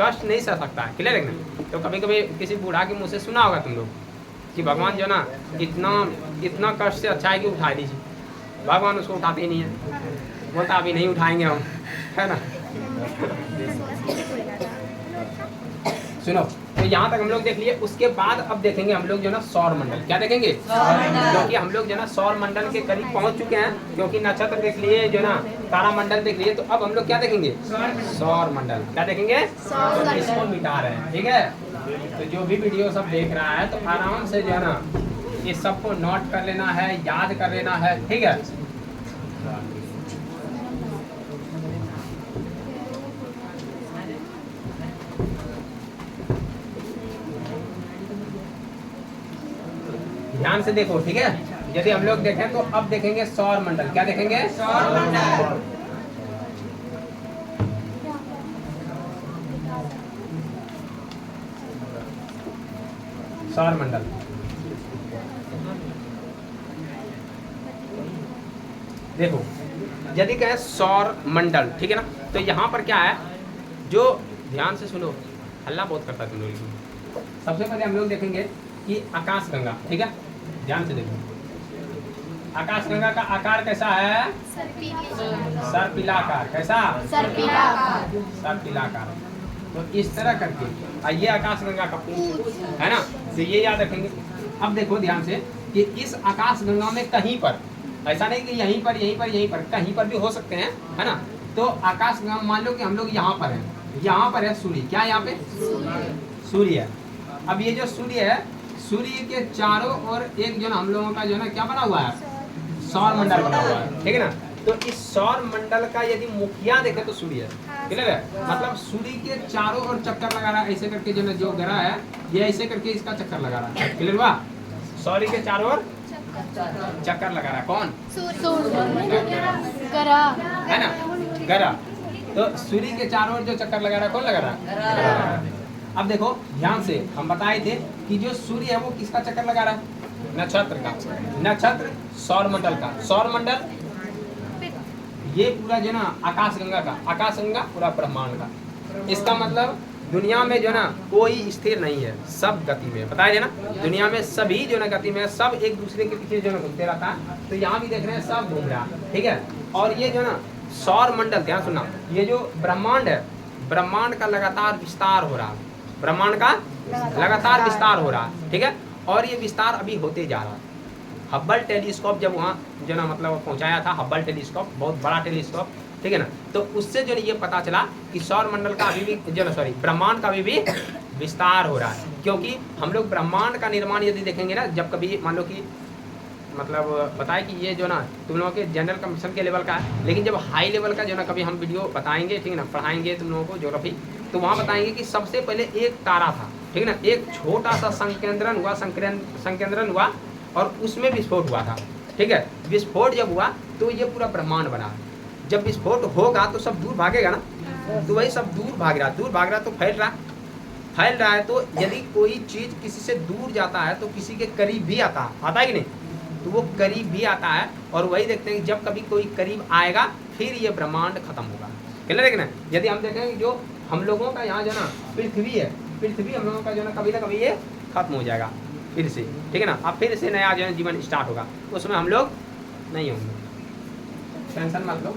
कष्ट नहीं सह सकता है, क्लियर है ना। तो कभी कभी किसी बूढ़ा के मुँह से सुना होगा तुम लोग कि भगवान जो ना इतना कष्ट से अच्छा है कि उठा लीजिए, भगवान उसको उठाते ही नहीं है, बोलता अभी नहीं उठाएंगे हम, है ना। सुनो, तो यहाँ तक हम लोग देख लिए। उसके बाद अब देखेंगे हम लोग जो ना सौर मंडल, क्या देखेंगे, क्योंकि हम लोग जो ना सौर मंडल के करीब पहुँच चुके हैं, क्योंकि नक्षत्र देख लिए जो ना तारामंडल देख लिए। तो अब हम लोग क्या देखेंगे, सौर मंडल, क्या देखेंगे, तो इसको मिटा रहे हैं, ठीक है। तो जो भी वीडियो सब देख रहा है तो आराम से जो है ना ये सबको नोट कर लेना है, याद कर लेना है, ठीक है। ध्यान से देखो, ठीक है। यदि हम लोग देखें तो अब देखेंगे सौर मंडल, क्या देखेंगे, सौर मंडल। सौर मंडल देखो, यदि कहें सौर मंडल, ठीक है ना, तो यहाँ पर क्या है, जो ध्यान से सुनो, हल्ला बहुत करता है तुम लोग। सबसे पहले हम लोग देखेंगे कि आकाश गंगा, ठीक है, ध्यान से देखो। आकाश गंगा का आकार कैसा है, सर्पिलाकार, कैसा, सर्पिलाकार। तो इस तरह करके ये आकाश गंगा का पूर्ण है ना, तो ये याद रखेंगे। अब देखो ध्यान से कि इस आकाश गंगा में कहीं पर, ऐसा नहीं कि यहीं पर कहीं पर भी हो सकते हैं, है ना। तो आकाश गंगा मान लो कि हम लोग यहाँ पर हैं, यहाँ पर है सूर्य, क्या यहाँ पे सूर्य है। अब ये जो सूर्य है, सूर्य के चारों ओर एक जो ना हम लोगों का जो ना क्या बना हुआ है, सौर मंडल बना हुआ है, ठीक है ना। तो इस सौर मंडल का यदि मुखिया देखे तो सूर्य है, क्लियर है। मतलब सूर्य के चारों ओर चक्कर लगा रहा है, ऐसे करके जो ना जो ग्रह है ये ऐसे करके इसका चक्कर लगा रहा है, क्लियर हुआ। सूर्य के चारों ओर चक्कर लगा रहा है, कौन, है ना, ग्रह। तो सूर्य के चारों ओर जो चक्कर लगा रहा है, कौन लगा रहा है। अब देखो ध्यान से, हम बताए थे कि जो सूर्य है वो किसका चक्कर लगा रहा है, नक्षत्र का। नक्षत्र सौर मंडल का, सौर मंडल ये पूरा जो ना आकाश गंगा का, आकाश गंगा पूरा ब्रह्मांड का। इसका मतलब दुनिया में जो ना कोई स्थिर नहीं है, सब गति में, पता है ना। दुनिया में सभी जो ना गति में, सब एक दूसरे के पीछे जो ना घूमते रहता है। तो यहाँ भी देख रहे हैं सब घूम रहा है, ठीक है। और ये जो ना सौर मंडल, ध्यान सुनना, ये जो ब्रह्मांड है ब्रह्मांड का लगातार विस्तार हो रहा है, ब्रह्मांड का लगातार विस्तार हो रहा है, ठीक है। और ये विस्तार अभी होते जा रहा है। हब्बल टेलीस्कोप जब वहाँ जो ना मतलब पहुँचाया था, हब्बल टेलीस्कोप बहुत बड़ा टेलीस्कोप, ठीक है ना, तो उससे जो ये पता चला कि सौर मंडल का अभी भी जो ना सॉरी ब्रह्मांड का अभी भी विस्तार हो रहा है। क्योंकि हम लोग ब्रह्मांड का निर्माण यदि देखेंगे ना, जब कभी मान लो कि मतलब बताए कि ये जो ना तुम लोगों के जनरल कमीशन के लेवल का है, लेकिन जब हाई लेवल का जो ना कभी हम वीडियो बताएंगे, ठीक है ना, पढ़ाएंगे तुम लोगों को ज्योग्राफी, तो वहाँ बताएंगे कि सबसे पहले एक तारा था, ठीक है ना, एक छोटा सा संकेंद्रण हुआ और उसमें विस्फोट हुआ था, ठीक है। विस्फोट जब हुआ तो ये पूरा ब्रह्मांड बना। जब विस्फोट होगा तो सब दूर भागेगा ना, तो वही सब दूर भाग रहा तो फैल रहा है। तो यदि कोई चीज़ किसी से दूर जाता है तो किसी के करीब भी आता है कि नहीं, तो वो करीब भी आता है। और वही देखते हैं कि जब कभी कोई करीब आएगा फिर ये ब्रह्मांड खत्म होगा। क्लियर है कि नहीं। यदि हम देखें जो हम लोगों का यहाँ जो ना पृथ्वी है, पृथ्वी हम लोगों का जो ना कभी ये खत्म हो जाएगा फिर से, ठीक है ना। अब फिर से नया जो है जीवन स्टार्ट होगा, उसमें हम लोग नहीं होंगे, टेंशन मत लो।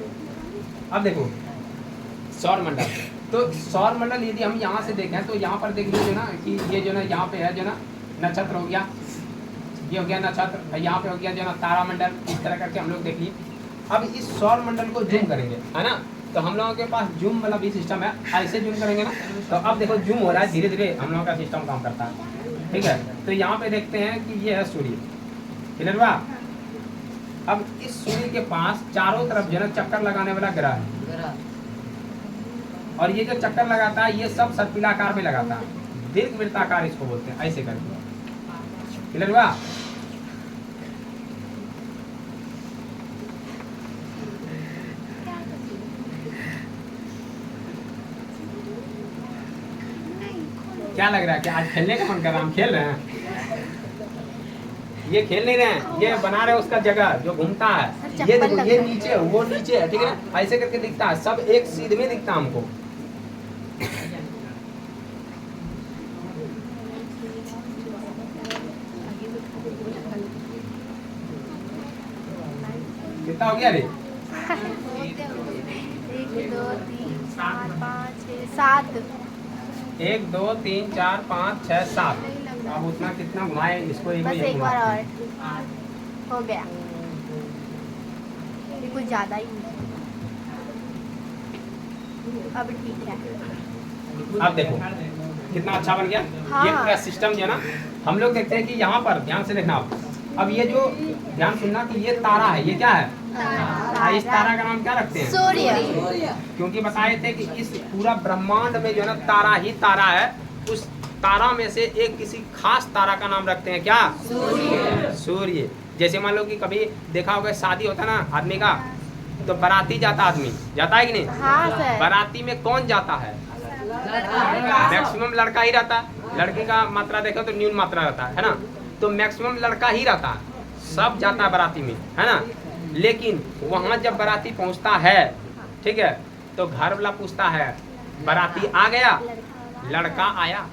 अब देखो सौर मंडल, तो सौर मंडल यदि हम यहाँ से देखें तो यहाँ पर देख लीजिए ना कि ये जो ना यहाँ पे है जो ना नक्षत्र हो गया, ये हो गया नक्षत्र, यहाँ पे हो गया जो ना तारामंडल, इस तरह करके हम लोग देख लिए। अब इस सौर मंडल को जूम करेंगे, है ना, तो हम लोगों के पास जूम वाला भी सिस्टम है, ऐसे जूम करेंगे ना, तो अब देखो जूम हो रहा है, धीरे धीरे हम लोगों का सिस्टम काम करता है, ठीक है। तो यहाँ पे देखते हैं कि ये है सूर्य, क्लियर हुआ। अब इस सूर्य के पास चारों तरफ जो है चक्कर लगाने वाला ग्रह है, और ये जो चक्कर लगाता है ये सब सर्पिलाकार में लगाता है, दीर्घवृत्ताकार इसको बोलते हैं, ऐसे करके, क्लियर हुआ। क्या लग रहा है कि आज खेलने का मन कर रहा है, हम खेल रहे हैं, ये खेल नहीं रहे हैं, ये बना रहे हैं उसका जगह जो घूमता है। ये देखो ये नीचे है, वो नीचे है, ठीक है ना, ऐसे करके दिखता है, सब एक सीध में दिखता है हमको। कितना हो गया रे? 1 2 3 4 5 6 7 1 2 3 4 5 6 7। अब उतना कितना घुमाए इसको, बस एक बार और हो गया, ये कुछ ज़्यादा ही अब ठीक है। अब देखो कितना अच्छा बन गया। हाँ। ये पूरा सिस्टम जो है ना, हम लोग देखते हैं कि यहाँ पर ध्यान से देखना आप। अब ये जो ध्यान सुनना कि ये तारा है, ये क्या है, इस तारा का नाम क्या रखते हैं, सूर्य। क्योंकि बताए थे कि इस पूरा ब्रह्मांड में जो है ना तारा ही तारा है। उस तारा में से एक किसी खास तारा का नाम रखते हैं, क्या, सूर्य। जैसे मान लो कि कभी देखा होगा शादी होता है ना आदमी का, तो बाराती जाता आदमी, जाता है कि नहीं, हाँ सर। बाराती में कौन जाता है, मैक्सिमम लड़का ही रहता है। लड़की का मात्रा देखो तो न्यून मात्रा रहता है ना, तो मैक्सिमम लड़का ही रहता है, सब जाता है बाराती में, है ना। लेकिन वहाँ जब बाराती पहुँचता है, ठीक है, तो घर वाला पूछता है बाराती आ गया, लड़का आया,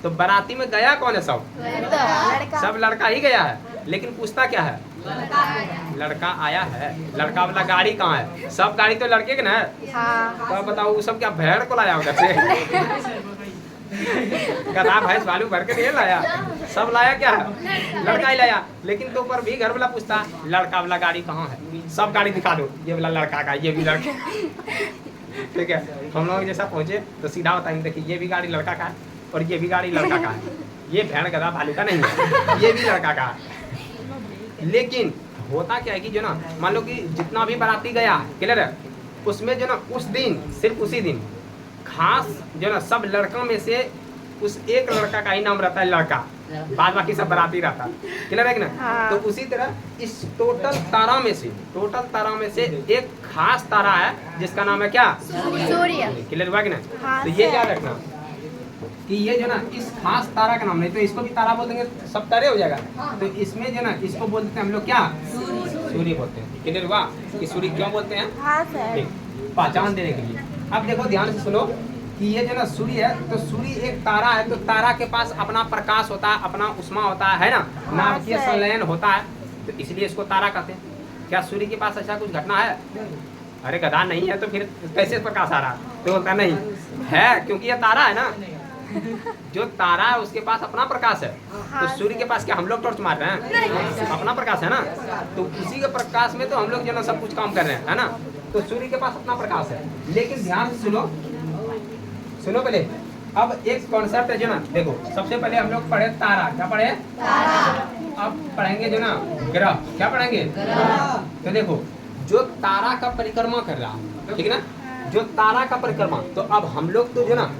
तो बाराती में गया कौन है, सब लड़का ही गया है, लेकिन पूछता क्या है, लड़का आया है, लड़का वाला गाड़ी कहाँ है, सब गाड़ी तो लड़के के ना है। हाँ। तो बताओ वो सब क्या भेड़ को लाया होगा से गधा भैंस भालू भर के नहीं लाया, सब लाया क्या है, लड़का ही लाया। लेकिन तो पर भी घर वाला पूछता लड़का वाला गाड़ी कहाँ है, सब गाड़ी दिखा दो, ये वाला लड़का का, ये भी लड़का, ठीक है। हम लोग जैसा पहुंचे तो सीधा बताएंगे देखिए ये भी गाड़ी लड़का का है और ये भी गाड़ी लड़का का है, ये भेड़ गधा भालू का नहीं है, ये भी लड़का का है। लेकिन होता क्या है कि जो ना मान लो कि जितना भी बाराती गया, क्लियर है, उसमें जो ना उस दिन सिर्फ उसी दिन खास जो ना सब लड़कों में से उस एक लड़का का ही नाम रहता है लड़का, बाद बाकी सब बाराती रहता है, क्लियर है कि ना। हाँ। तो उसी तरह इस टोटल तारा में से एक खास तारा है जिसका नाम है क्या, सूर्य। क्लियर हुआ कि ना। हाँ, तो ये सर। क्या रखना कि ये जो ना इस खास तारा का नाम, नहीं तो इसको भी तारा बोल देंगे सब तारे हो जाएगा, तो इसमें जो ना इसको बोल देते हैं हम लोग क्या, सूर्य बोलते हैं, क्लियर हुआ कि सूर्य क्यों बोलते हैं, हाँ सर। ठीक, पहचान देने के लिए। अब देखो ध्यान से सुनो कि ये जो ना सूर्य है, तो सूर्य एक तारा है, तो तारा के पास अपना प्रकाश होता है, अपना उष्मा होता है ना, नाभिकीय सर। संलयन होता है, तो इसलिए इसको तारा कहते हैं। क्या सूर्य के पास ऐसा कुछ घटना है, अरे गधा नहीं है तो फिर कैसे प्रकाश आ रहा है, तो बोलता नहीं है, क्योंकि ये तारा है ना, जो तारा है उसके पास अपना प्रकाश है। तो सूर्य के पास क्या हम लोग टॉर्च मार रहे हैं? अपना प्रकाश है ना, तो उसी के प्रकाश में तो हम लोग जो ना सब कुछ काम कर रहे हैं, है ना। तो सूर्य के पास अपना प्रकाश है। लेकिन ध्यान से सुनो, सुनो पहले। अब एक कॉन्सेप्ट है जो ना, देखो सबसे पहले हम लोग पढ़े तारा, क्या पढ़े? अब पढ़ेंगे जो ना ग्रह, क्या पढ़ेंगे? तो देखो जो तारा का परिक्रमा कर रहा, ठीक है ना, जो तारा का परिक्रमा, तो अब हम लोग तो जो ना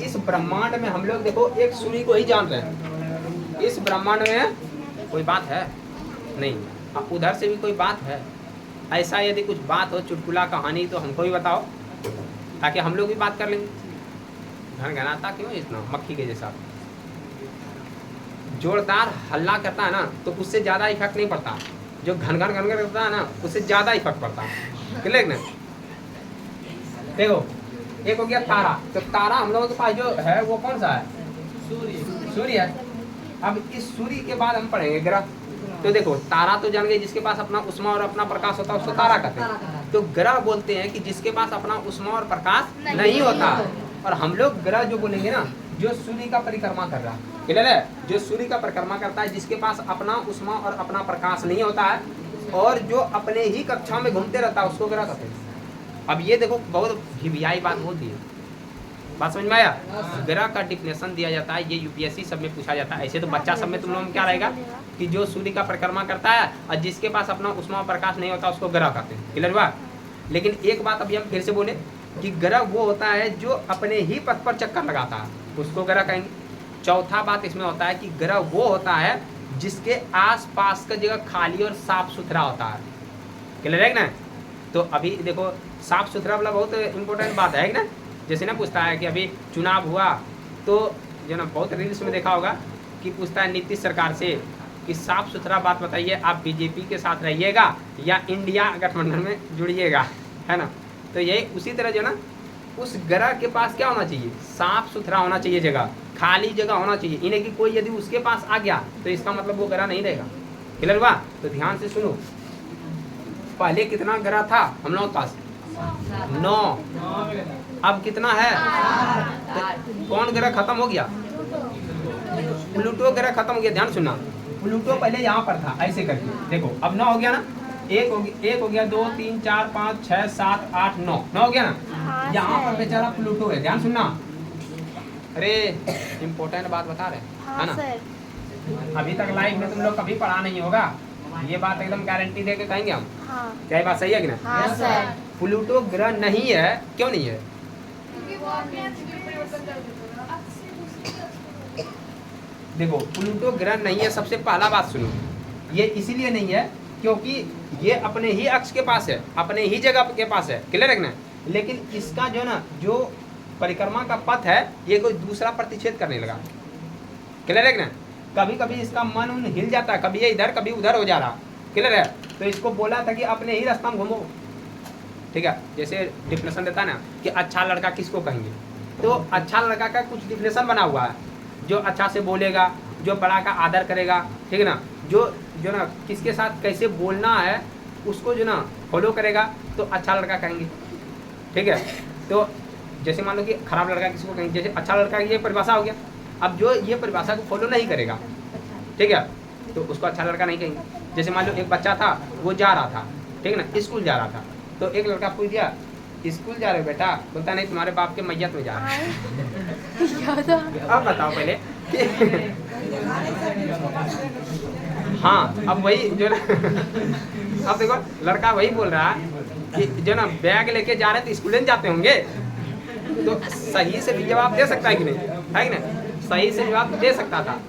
इस ब्रह्मांड में हम लोग देखो एक सूर्य को ही जान रहे हैं। इस ब्रह्मांड में कोई बात है नहीं, अब उधर से भी कोई बात है। ऐसा यदि कुछ बात हो, चुटकुला कहानी, तो हमको भी बताओ ताकि हम लोग भी बात कर लेंगे। घनघनाता क्यों इतना मक्खी के जैसा? जोरदार हल्ला करता है ना तो उससे ज़्यादा इफेक्ट नहीं पड़ता, जो घन घन घन करता है ना उससे ज़्यादा इफेक्ट पड़ता है। क्लियर ना? देखो एक हो गया तारा, तो तारा हम लोगों के पास जो है वो कौन सा है? सूर्य है। अब इस सूर्य के बाद हम पढ़ेंगे ग्रह। तो देखो तारा तो जान गए, जिसके पास अपना उष्मा और अपना प्रकाश होता है उसको तारा कहते हैं। तो ग्रह बोलते हैं कि जिसके पास अपना उष्मा और प्रकाश नहीं होता। और हम लोग ग्रह जो बोलेंगे ना, जो सूर्य का परिक्रमा कर रहा है, क्लियर है? जो सूर्य का परिक्रमा करता है, जिसके पास अपना उष्मा और अपना प्रकाश नहीं होता है, और जो अपने ही कक्षा में घूमते रहता है, उसको ग्रह कहते हैं। अब ये देखो बहुत घिबियाई बात होती है, बात समझ में आया? ग्रह का डिफिनेशन दिया जाता है, ये यूपीएससी सब में पूछा जाता है। ऐसे तो बच्चा सब में तुम लोगों में क्या रहेगा कि जो सूर्य का परिक्रमा करता है और जिसके पास अपना उष्मा और प्रकाश नहीं होता उसको ग्रह कहते हैं। क्लियर हुआ? लेकिन एक बात अभी हम फिर से बोले कि ग्रह वो होता है जो अपने ही पथ पर चक्कर लगाता है, उसको ग्रह कहेंगे। चौथा बात इसमें होता है कि ग्रह वो होता है जिसके आसपास का जगह खाली और साफ सुथरा होता है। क्लियर है ना? तो अभी देखो साफ सुथरा वाला बहुत इंपॉर्टेंट बात है ना। जैसे ना पूछता है कि अभी चुनाव हुआ तो जो ना बहुत रील्स में देखा होगा कि पूछता है नीतीश सरकार से कि साफ सुथरा बात बताइए, आप बीजेपी के साथ रहिएगा या इंडिया गठबंधन में जुड़िएगा, है ना। तो यही उसी तरह जो ना उस ग्रह के पास क्या होना चाहिए? साफ सुथरा होना चाहिए, जगह खाली जगह होना चाहिए। इन्हें कि कोई यदि उसके पास आ गया तो इसका मतलब वो ग्रह नहीं रहेगा। क्लियर हुआ? तो ध्यान से सुनो, पहले कितना ग्रह था हम लोगों के पास? 9। अब कितना है? तो कौन ग्रह खत्म हो गया? प्लूटो ग्रह खत्म हो गया। ध्यान सुनना, प्लूटो पहले यहाँ पर था ऐसे करके, देखो अब 9 हो गया ना। एक हो गया 2 3 4 5 6 7 8 9 हो गया ना। यहाँ पर बेचारा प्लूटो है। ध्यान सुनना, अरे इम्पोर्टेंट बात बता रहे है ना। अभी तक लाइव में तुम लोग कभी पढ़ा नहीं होगा, ये बात एकदम गारंटी दे के कहेंगे हम। क्या ये बात सही है कि नहीं? हाँ सर। प्लूटो ग्रह नहीं है, क्यों नहीं है? देखो प्लूटो ग्रह नहीं है, सबसे पहला बात सुनो, ये इसीलिए नहीं है क्योंकि ये अपने ही अक्ष के पास है, अपने ही जगह के पास है। क्लियर है ना? लेकिन इसका जो ना जो परिक्रमा का पथ है ये कोई दूसरा प्रतिच्छेद करने लगा। क्लियर है ना? कभी कभी इसका मन उन हिल जाता है, कभी ये इधर कभी उधर हो जा रहा। क्लियर है? तो इसको बोला था कि अपने ही रास्ता में घूमो। ठीक है, जैसे डिफिनेशन देता है ना कि अच्छा लड़का किसको कहेंगे, तो अच्छा लड़का का कुछ डिफिनेशन बना हुआ है, जो अच्छा से बोलेगा, जो बड़ा का आदर करेगा, ठीक है ना, जो ना किसके साथ कैसे बोलना है उसको जो ना फॉलो करेगा, तो अच्छा लड़का कहेंगे। ठीक है, तो जैसे मान लो कि खराब लड़का किसको कहेंगे, जैसे अच्छा लड़का ये परिभाषा हो गया। अब जो ये परिभाषा को फॉलो नहीं करेगा, ठीक है, तो उसको अच्छा लड़का नहीं कहेंगे। जैसे मान लो एक बच्चा था, वो जा रहा था, ठीक है ना, स्कूल जा रहा था, तो एक लड़का पूछ दिया स्कूल जा रहे हो बेटा? बोलता नहीं, तुम्हारे बाप के मैयत में जा रहा है। अब बताओ पहले हाँ, अब वही जो ना अब देखो लड़का वही बोल रहा है कि जो ना बैग लेके जा रहे हैं तो स्कूल नहीं जाते होंगे, तो सही से भी जवाब दे सकता है कि नहीं, है कि नहीं? सही से जवाब दे सकता था,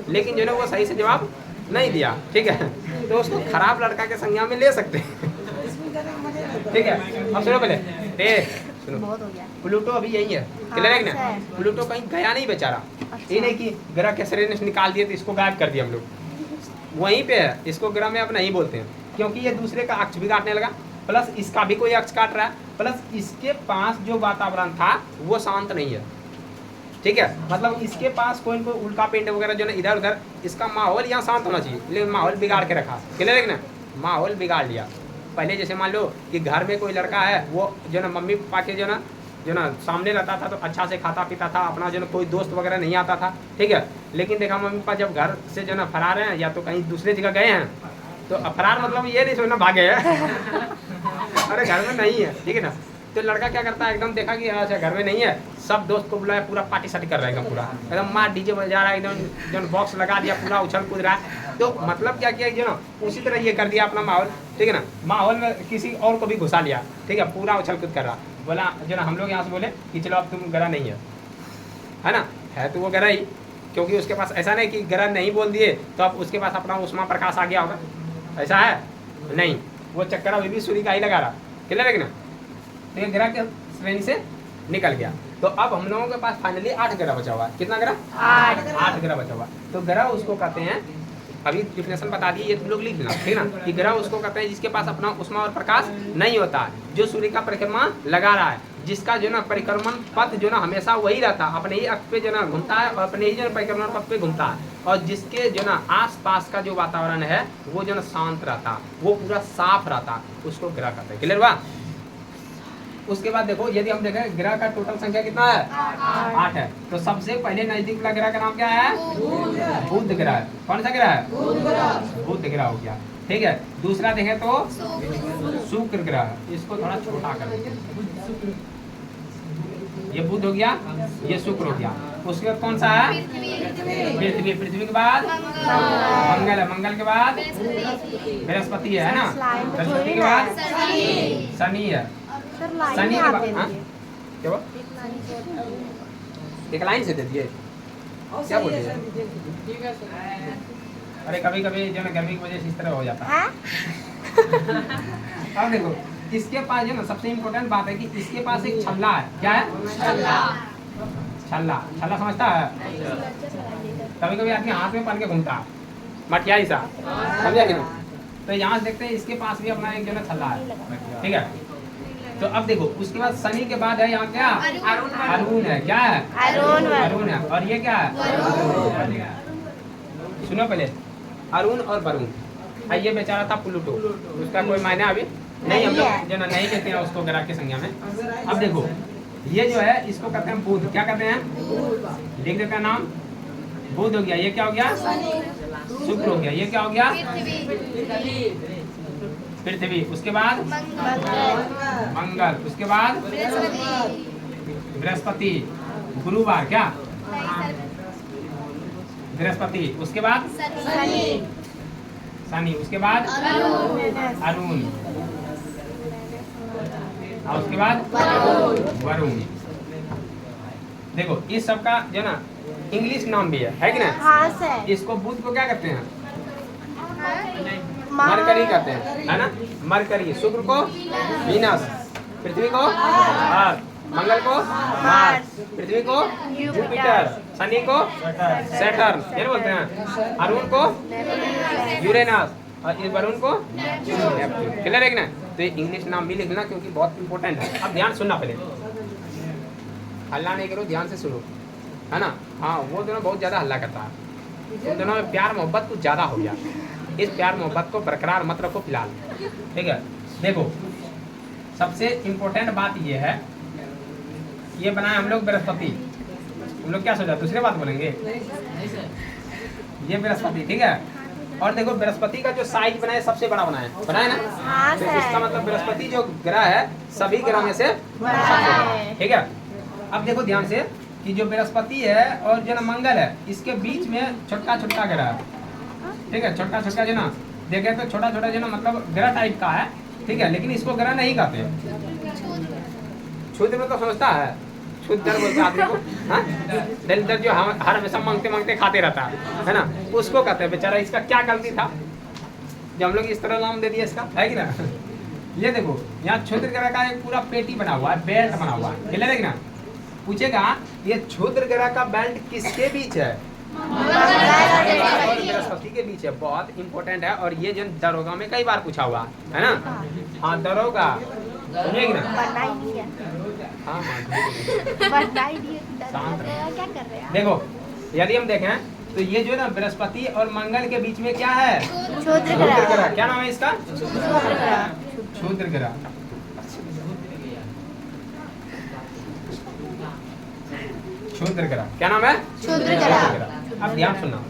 लेकिन जो ना वो सही से जवाब नहीं दिया। ठीक है, तो उसको खराब लड़का के संज्ञा में ले सकते हैं। ठीक है, अब सुनो पहले सुनो, प्लूटो अभी यही है। क्लियर है ना? प्लूटो कहीं गया नहीं बेचारा। ये नहीं कि ग्रह के शरीर से निकाल दिए तो इसको गायब कर दिया हम लोग, वहीं पे है। इसको ग्रह में अब नहीं बोलते हैं क्योंकि ये दूसरे का अक्ष भी काटने लगा, प्लस इसका भी कोई अक्ष काट रहा है, प्लस इसके पास जो वातावरण था वो शांत नहीं है। ठीक है, मतलब इसके पास कोई न कोई उल्का पिंड वगैरह जो ना इधर उधर, इसका माहौल यहाँ शांत होना चाहिए, लेकिन माहौल बिगाड़ के रखा। क्लियर है ना? माहौल बिगाड़ लिया। पहले जैसे मान लो कि घर में कोई लड़का है, वो जो ना मम्मी पापा के जो ना जो ना सामने रहता था तो अच्छा से खाता पीता था, अपना जो ना कोई दोस्त वगैरह नहीं आता था, ठीक है। लेकिन देखा मम्मी पापा जब घर से जो ना फरार हैं या तो कहीं दूसरे जगह गए हैं, तो फरार मतलब ये नहीं सोचना भागे है अरे घर में नहीं है, ठीक है ना। तो लड़का क्या करता है, एकदम देखा कि अच्छा घर में नहीं है, सब दोस्त को बुलाया, पूरा पार्टी सार्टी कर रहा है, एकदम पूरा एकदम मार डीजे बजा रहा है, एकदम जो बॉक्स लगा दिया, पूरा उछल कूद रहा है। तो मतलब क्या किया जो ना उसी तरह ये कर दिया अपना माहौल, ठीक है ना। माहौल में किसी और को भी घुसा लिया, ठीक है, पूरा उछल कूद कर रहा। बोला जो ना हम लोग यहाँ से बोले कि चलो अब तुम गरा नहीं है ना, है तो वो गरा ही, क्योंकि उसके पास ऐसा नहीं कि गरा नहीं बोल दिए तो अब उसके पास अपना उस्मा प्रकाश आ गया होगा, ऐसा है नहीं। वो चक्कर अभी भी सूर्य का ही लगा रहा, क्लियर है कि ना। तो ये ग्रह के श्रेणी से निकल गया। तो अब हम लोगों के पास फाइनली 8 ग्रह बचा हुआ है। कितना ग्रह? 8 ग्रह बचा हुआ। तो ग्रह उसको कहते हैं, अभी डिफिनेशन बता दिए, ये तुम लोग लिख लेना, ठीक ना, कि ग्रह उसको कहते हैं जिसके पास अपना उष्मा और प्रकाश नहीं होता, जो सूर्य का परिक्रमा लगा रहा है, जिसका जो ना परिक्रमण पथ जो ना हमेशा वही रहता, अपने ही अक्ष पे जो ना घूमता है और अपने ही जो ना परिक्रमण पथ पे घूमता है, और जिसके जो ना आस पास का जो वातावरण है वो जो ना शांत रहता, वो पूरा साफ रहता, उसको ग्रह कहते हैं। क्लियर हुआ? उसके बाद देखो, यदि हम देखें ग्रह का टोटल संख्या कितना है? 8 है। तो सबसे पहले नजदीक वाला ग्रह का नाम क्या है? बुध ग्रह। कौन सा ग्रह है? बुध ग्रह हो गया, ठीक है। दूसरा देखें तो शुक्र ग्रह, इसको थोड़ा छोटा कर देंगे, ये बुध हो गया, ये शुक्र हो गया। उसके बाद कौन सा है? पृथ्वी। पृथ्वी के बाद मंगल है, मंगल के बाद बृहस्पति है ना, बृहस्पति के बाद शनि है, शनि के बाद क्या हुआ? एक लाइन से दे दिए, क्या बोल दिए? अरे कभी कभी जो ना गर्मी की वजह से इस तरह हो जाता है। अब देखो, इसके पास जो ना सबसे इम्पोर्टेंट बात है कि इसके पास एक छल्ला है। क्या है? छल्ला। छल्ला, छल्ला समझता है? कभी कभी आदमी हाथ में पहन के घूमता है, मठियाई सा, समझा कि नहीं? तो यहाँ से देखते हैं इसके पास भी अपना एक जो ना छल्ला है, ठीक है। तो अब देखो, उसके बाद शनि के बाद है यहाँ क्या? अरुण है। क्या है? अरुण है। और ये क्या है? सुनो पहले, अरुण और वरुण। ये बेचारा था प्लूटो, उसका कोई मायने अभी नहीं, हम लोग जो ना नहीं कहते हैं उसको ग्रह की संज्ञा में। अब देखो, ये जो है इसको कहते हैं बुध। क्या कहते हैं? लिख देते हैं नाम, बुध हो गया। ये क्या हो गया? शुक्र हो गया। ये क्या हो गया? पृथ्वी। उसके बाद मंगल। उसके बाद बृहस्पति। गुरुवार क्या? बृहस्पति। उसके बाद शनि। उसके बाद अरुण, और उसके बाद वरुण। देखो, इस सब का जो ना इंग्लिश नाम भी है कि ना? हाँ सर। इसको बुध को क्या कहते हैं? मरकरी कहते हैं, है ना, मरकरी। शुक्र को वीनस, पृथ्वी को अर्थ, मंगल को मार्स, पृथ्वी को जुपिटर, शनि को सैटर्न, ये बोलते हैं। अरुण को यूरेनस और वरुण को नेपच्यून। क्लियर है कि ना? तो ये इंग्लिश नाम भी लिखना क्योंकि बहुत इंपॉर्टेंट है। अब ध्यान सुनना पहले, हल्ला नहीं करो, ध्यान से सुनो, है ना। हाँ, वो दोनों बहुत ज़्यादा हल्ला करता है, उन दोनों में प्यार मोहब्बत कुछ ज़्यादा हो गया। इस प्यार मोहब्बत को बरकरार मत रखो फिलहाल, ठीक है। देखो, सबसे इम्पोर्टेंट बात ये है, ये बनाए हम लोग बृहस्पति। हम लोग क्या सोचा, दूसरे बात बोलेंगे? ये बृहस्पति, ठीक है। और देखो, बृहस्पति का जो साइज बनाए सबसे बड़ा बनाए ना, तो इसका मतलब बृहस्पति जो ग्रह है सभी ग्रह में से ठीक है। अब देखो ध्यान से कि जो बृहस्पति है और जो ना मंगल है, इसके बीच में छोटा छोटा ग्रह है, ठीक है। छोटा छोटा जो ना देखे तो छोटा छोटा जो ना मतलब ग्रह टाइप का है, ठीक है। लेकिन इसको ग्रह नहीं कहते। क्षुद्र में तो समझता है, क्षुद्र बोलते आदमी को, दरिद्र जो हर हमेशा मांगते मांगते खाते रहता है ना, उसको कहते हैं। बेचारा, इसका क्या गलती था जब हम लोग इस तरह नाम दे दिए इसका, है कि ना। ये देखो, यहाँ क्षुद्र ग्रह का एक पूरा पेटी बना हुआ है, बेल्ट बना हुआ है, क्लियर है कि ना। पूछेगा, ये क्षुद्र ग्रह का बेल्ट किसके बीच है? बृहस्पति के बीच है। बहुत इंपॉर्टेंट है, और ये जो दरोगा में कई बार पूछा हुआ है ना। हाँ, दरोगा, सुनिए ना। हाँ, क्या कर रहे हैं? देखो, यदि हम देखें तो ये जो ना बृहस्पति और मंगल के बीच में क्या है? क्षुद्र ग्रह। क्या नाम है इसका? क्षुद्र ग्रह। क्षुद्र ग्रह। क्या नाम है? क्षुद्र ग्रह। अब ध्यान सुनना।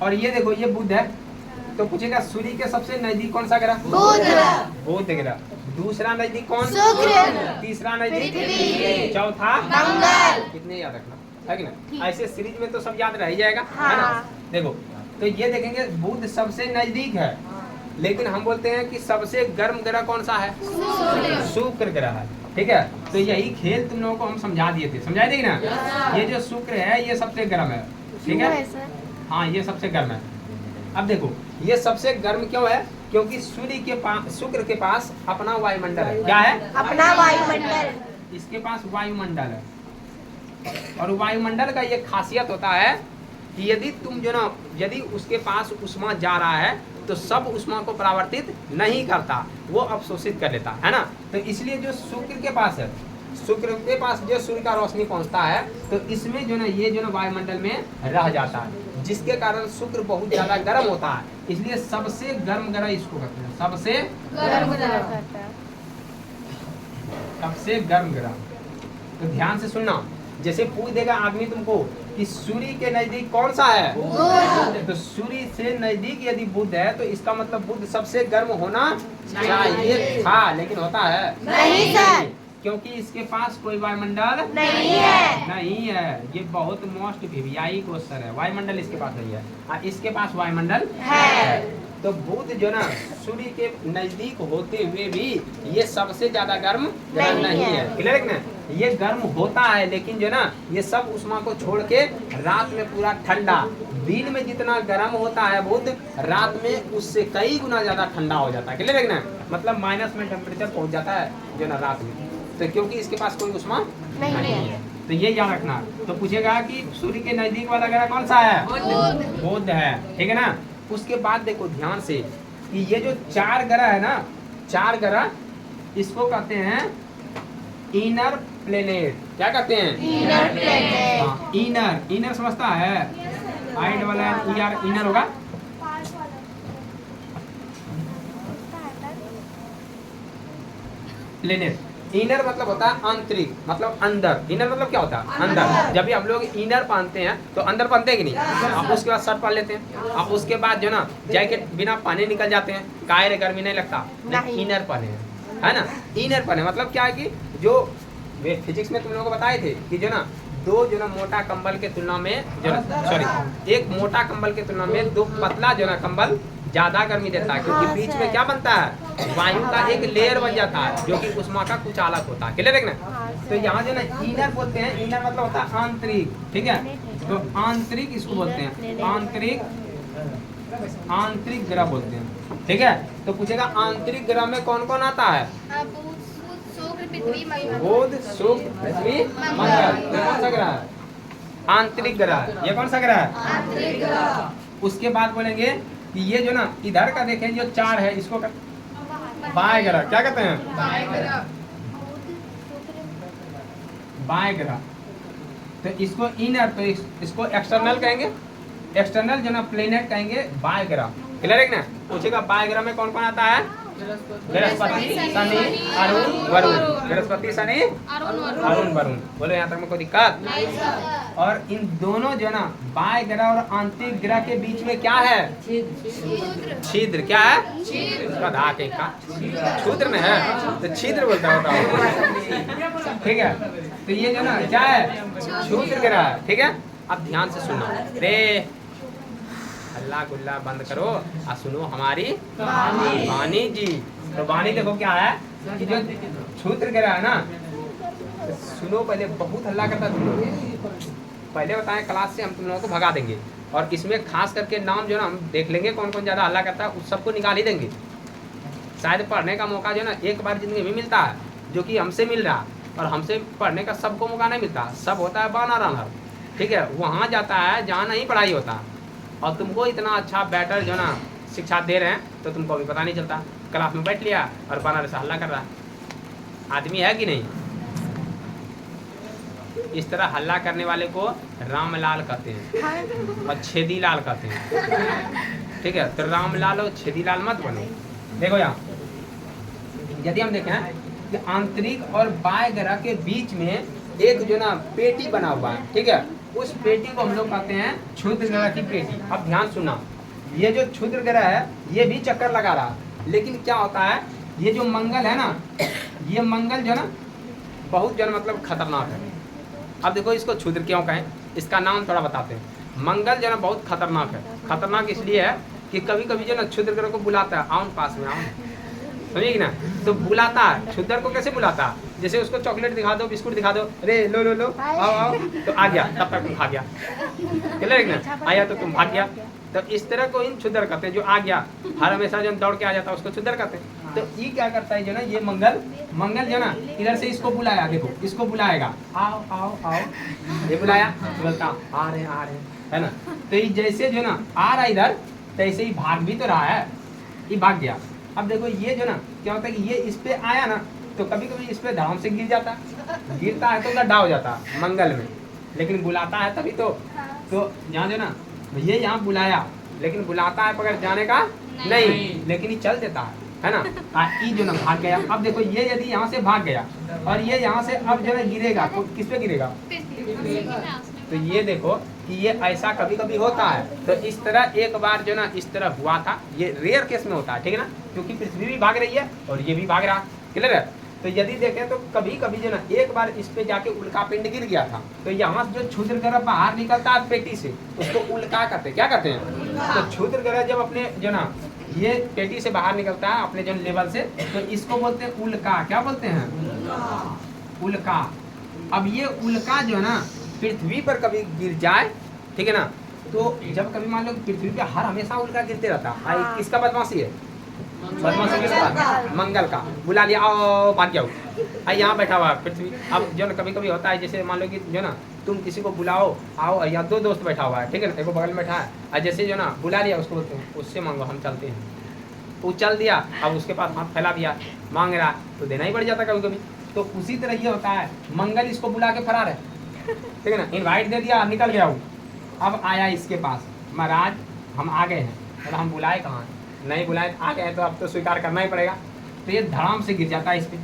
और ये देखो ये बुध है, तो पूछेगा सूर्य के सबसे नजदीक कौन सा ग्रह? बुध। बुध ग्रह। दूसरा नजदीक कौन? शुक्र। तीसरा नजदीक पृथ्वी। चौथा मंगल। कितने याद रखना है कि ना? ऐसे सीरीज में तो सब याद रह ही जाएगा, है ना? हाँ। देखो तो ये देखेंगे बुध सबसे नजदीक है, लेकिन हम बोलते हैं कि सबसे गर्म ग्रह कौन सा है? शुक्र ग्रह है। ठीक है, तो यही खेल तुम लोगों को हम समझा दिए थे, समझाए थे कि ना? ये जो शुक्र है ये सबसे गर्म है, ठीक है? हाँ ये सबसे गर्म है। अब देखो ये सबसे गर्म क्यों है? क्योंकि सूर्य के पास, शुक्र के पास अपना वायुमंडल है। क्या है? अपना वायुमंडल। इसके पास वायुमंडल है, और वायुमंडल का ये खासियत होता है कि यदि तुम जो ना, यदि उसके पास उष्मा जा रहा है तो सब उष्मा को परावर्तित नहीं करता, वो अवशोषित कर लेता है ना? तो इसलिए जो शुक्र के पास है, शुक्र के पास जो सूर्य का रोशनी पहुंचता है तो इसमें जो ना ये जो ना वायुमंडल में रह जाता है, जिसके कारण शुक्र बहुत ज्यादा गर्म होता है। इसलिए सबसे गर्म ग्रह इसको कहते हैं, सबसे गर्म ग्रह। सबसे गर्म ग्रह। तो ध्यान से सुनना, जैसे पूछ देगा आदमी तुमको कि सूर्य के नजदीक कौन सा है? बुध। तो सूर्य से नजदीक यदि बुध है तो इसका मतलब बुध सबसे गर्म होना चाहिए था, लेकिन होता है नहीं सर, क्योंकि इसके पास कोई वायुमंडल नहीं है। नहीं है। ये बहुत मोस्ट वीवीआई क्वेश्चन है, वायुमंडल इसके पास नहीं है, इसके पास वायुमंडल है। तो बुध जो ना सूर्य के नजदीक होते हुए भी ये सबसे ज्यादा गर्म ग्रह नहीं है। क्लियर है ना? ये गर्म होता है, लेकिन जो ना ये सब उष्मा को छोड़ के रात में पूरा ठंडा, दिन में जितना गर्म होता है बुध, रात में उससे कई गुना ज्यादा ठंडा हो जाता है। क्लियर है ना? मतलब माइनस में टेम्परेचर पहुंच जाता है जो ना रात में, तो क्योंकि इसके पास कोई उष्मा नहीं है। तो ये याद रखना। तो पूछेगा कि सूर्य के नजदीक वाला ग्रह कौन सा है? बुध है। ठीक है ना? उसके बाद देखो ध्यान से कि ये जो चार ग्रह है ना, चार ग्रह, इसको कहते हैं इनर प्लेनेट। क्या कहते हैं? Inner planet. हाँ, इनर। इनर समझता है? I double N E R, inner होगा। प्लेनेट। इनर मतलब होता है आंतरिक, मतलब अंदर। इनर मतलब क्या होता है? अंदर। जब भी हम लोग इनर पहनते हैं तो अंदर पहनते हैं कि नहीं? अब उसके बाद शर्ट पहन लेते हैं, अब उसके बाद जो ना जैकेट बिना पहने निकल जाते हैं, काहे गर्मी नहीं लगता, इनर पहने है ना? इनर पहने मतलब क्या है कि जो फिजिक्स में तुम लोगों को बताए थे कि जो ना दो जो ना मोटा कंबल के तुलना में जो ना, सॉरी, एक मोटा कंबल के तुलना में दो पतला जो ना कंबल ज्यादा गर्मी देता है, क्योंकि बीच में क्या बनता है? वायु का एक लेयर बन जाता है जो कि उष्मा का कुछ अलग होता है। क्लियर है ना? तो यहाँ जो ना इनर बोलते हैं, इनर मतलब होता है आंतरिक। ठीक है, तो आंतरिक इसको बोलते हैं, आंतरिक, आंतरिक ग्रह बोलते हैं। ठीक है, तो पूछेगा आंतरिक ग्रह में कौन कौन आता है? बुध, शुक्र, पृथ्वी, मंगल। ये कौन सा ग्रह है? आंतरिक ग्रह। ये कौन सा ग्रह है? आंतरिक ग्रह। उसके बाद बोलेंगे कि ये जो ना इधर का देखें जो चार है, इसको बाएं ग्रह। क्या कहते हैं? बाएं ग्रह। तो इसको इनर, तो इसको एक्सटर्नल कहेंगे, एक्सटर्नल जो ना प्लेनेट कहेंगे बाएं ग्रह। क्लियर है ना? पूछेगा बाएं ग्रह में कौन कौन आता है? बृहस्पति, शनि, अरुण, वरुण। बृहस्पति, शनि, अरुण, वरुण। बोलो यहाँ तक में कोई दिक्कत? और इन दोनों जो ना बाएं ग्रह और आंतरिक ग्रह के बीच में क्या है? छिद्र। क्या है? उसका धाक एक का क्षुद्र में है, तो छिद्र बोलता होता है। ठीक है, तो ये जो ना क्या है? क्षुद्र ग्रह है। ठीक है, अब ध्यान से सुनना रे, अल्लाह गुल्ला बंद करो और सुनो हमारी वाणी जी। तो वाणी देखो क्या है कि जो क्षुद्र ग्रह है ना, तो सुनो पहले, बहुत हल्ला करता तुम लोग, पहले बताएं क्लास से हम तुम लोगों को भगा देंगे, और इसमें खास करके नाम जो ना हम देख लेंगे कौन कौन ज़्यादा हल्ला करता है, उस सबको निकाल ही देंगे। शायद पढ़ने का मौका जो ना एक बार जिंदगी में मिलता है, जो कि हमसे मिल रहा, और हमसे पढ़ने का सबको मौका नहीं मिलता। सब होता है बाना रनर। ठीक है, वहाँ जाता है जहाँ नहीं पढ़ाई होता, और तुमको इतना अच्छा बेटर जो ना शिक्षा दे रहे हैं, तो तुमको अभी पता नहीं चलता। क्लास में बैठ लिया और बाना से हल्ला कर रहा है। आदमी है कि नहीं? इस तरह हल्ला करने वाले को रामलाल कहते हैं और छेदीलाल कहते हैं। ठीक है, तो रामलाल और छेदीलाल मत बनो। देखो यहाँ यदि हम देखें कि आंतरिक और बाह्य ग्रह के बीच में एक जो ना पेटी बना हुआ है, ठीक है, उस पेटी को हम लोग कहते हैं क्षुद्र ग्रह की पेटी। अब ध्यान सुनना, ये जो क्षुद्र ग्रह है ये भी चक्कर लगा रहा है, लेकिन क्या होता है ये जो मंगल है ना, ये मंगल जो ना बहुत जो मतलब खतरनाक है। अब देखो इसको क्षुद्र क्यों कहें, इसका नाम थोड़ा बताते हैं। मंगल जो ना बहुत खतरनाक है। खतरनाक इसलिए है कि कभी कभी जो ना क्षुद्र ग्रह को बुलाता है, आओ पास में आओ, समझिए ना, तो बुलाता है। क्षुद्र को कैसे बुलाता है, जैसे उसको चॉकलेट दिखा दो, बिस्कुट दिखा दो, अरे लो लो लो आओ आओ, तो आ गया, तब तक तुम भाग गया, क्लियर ना, आया तो तुम भाग गया। तो इस तरह को इन क्षुद्र कहते हैं, जो आ गया हर हमेशा जो दौड़ के आ जाता है उसको क्षुद्र कहते हैं। तो ये क्या करता है जो ना, ये मंगल जो ना इधर से इसको बुलाया, देखो इसको बुलाएगा, आओ आओ आओ, ये बुलाया तो बोलता आ रहे है ना। तो ये जैसे जो ना आ रहा इधर, तैसे ही भाग भी तो रहा है, ये भाग गया। अब देखो ये जो ना क्या होता है कि ये इस पे आया ना, तो कभी कभी इस पे धड़ाम से गिर जाता है, गिरता है तो गड्ढा हो जाता है मंगल में, लेकिन बुलाता है तभी तो यहाँ जो ना ये यहाँ बुलाया, लेकिन बुलाता है पकड़ जाने का नहीं, लेकिन ये चल देता है ना। ये जो ना भाग गया। अब देखो ये यदि यहाँ से भाग गया और ये यहाँ से अब जो ना गिरेगा तो किस पे गिरेगा, तो ये देखो कि ये ऐसा कभी कभी होता है। तो इस तरह एक बार जो ना इस तरह हुआ था, ये रेयर केस में होता है, ठीक है ना, क्योंकि पृथ्वी भी भाग रही है और ये भी भाग रहा है, क्लियर है। तो यदि देखें तो कभी कभी जो ना एक बार इस पे जाके उल्का पिंड गिर गया था, तो यहाँ से जो क्षुद्र ग्रह बाहर निकलता है पेटी से, उसको उल्का कहते हैं। क्या कहते हैं, तो क्षुद्र ग्रह जब अपने जो ना ये पेटी से बाहर निकलता है अपने जो लेवल से, तो इसको बोलते हैं उल्का। क्या बोलते हैं, उल्का। अब ये उल्का जो है ना पृथ्वी पर कभी गिर जाए, ठीक है ना, तो जब कभी मान लो पृथ्वी पे हर हमेशा उल्का गिरते रहता है, किसका बदमाशी है, बदमाशी किसका, मंगल का। बुला लिया, आओ भाग जाओ, आई यहाँ बैठा हुआ पृथ्वी। अब जो ना कभी कभी होता है, जैसे मान लो कि जो ना तुम किसी को बुलाओ, आओ, या दो दोस्त बैठा हुआ है, ठीक है ना, एक बगल में बैठा है, और जैसे जो ना बुला लिया उसको बोलते हैं उससे मांगो हम चलते हैं, वो चल दिया, अब उसके पास हाथ फैला दिया, मांग रहा तो देना ही पड़ जाता कभी कभी। तो उसी तरह ये होता है, मंगल इसको बुला के फरार है, ठीक है ना, इनवाइट दे दिया, निकल गया वो। अब आया इसके पास, महाराज हम आ गए हैं, मतलब हम बुलाए कहाँ, नहीं बुलाए आ गए हैं, तो अब तो स्वीकार करना ही पड़ेगा। तो ये धड़ाम से गिर जाता है इस पर,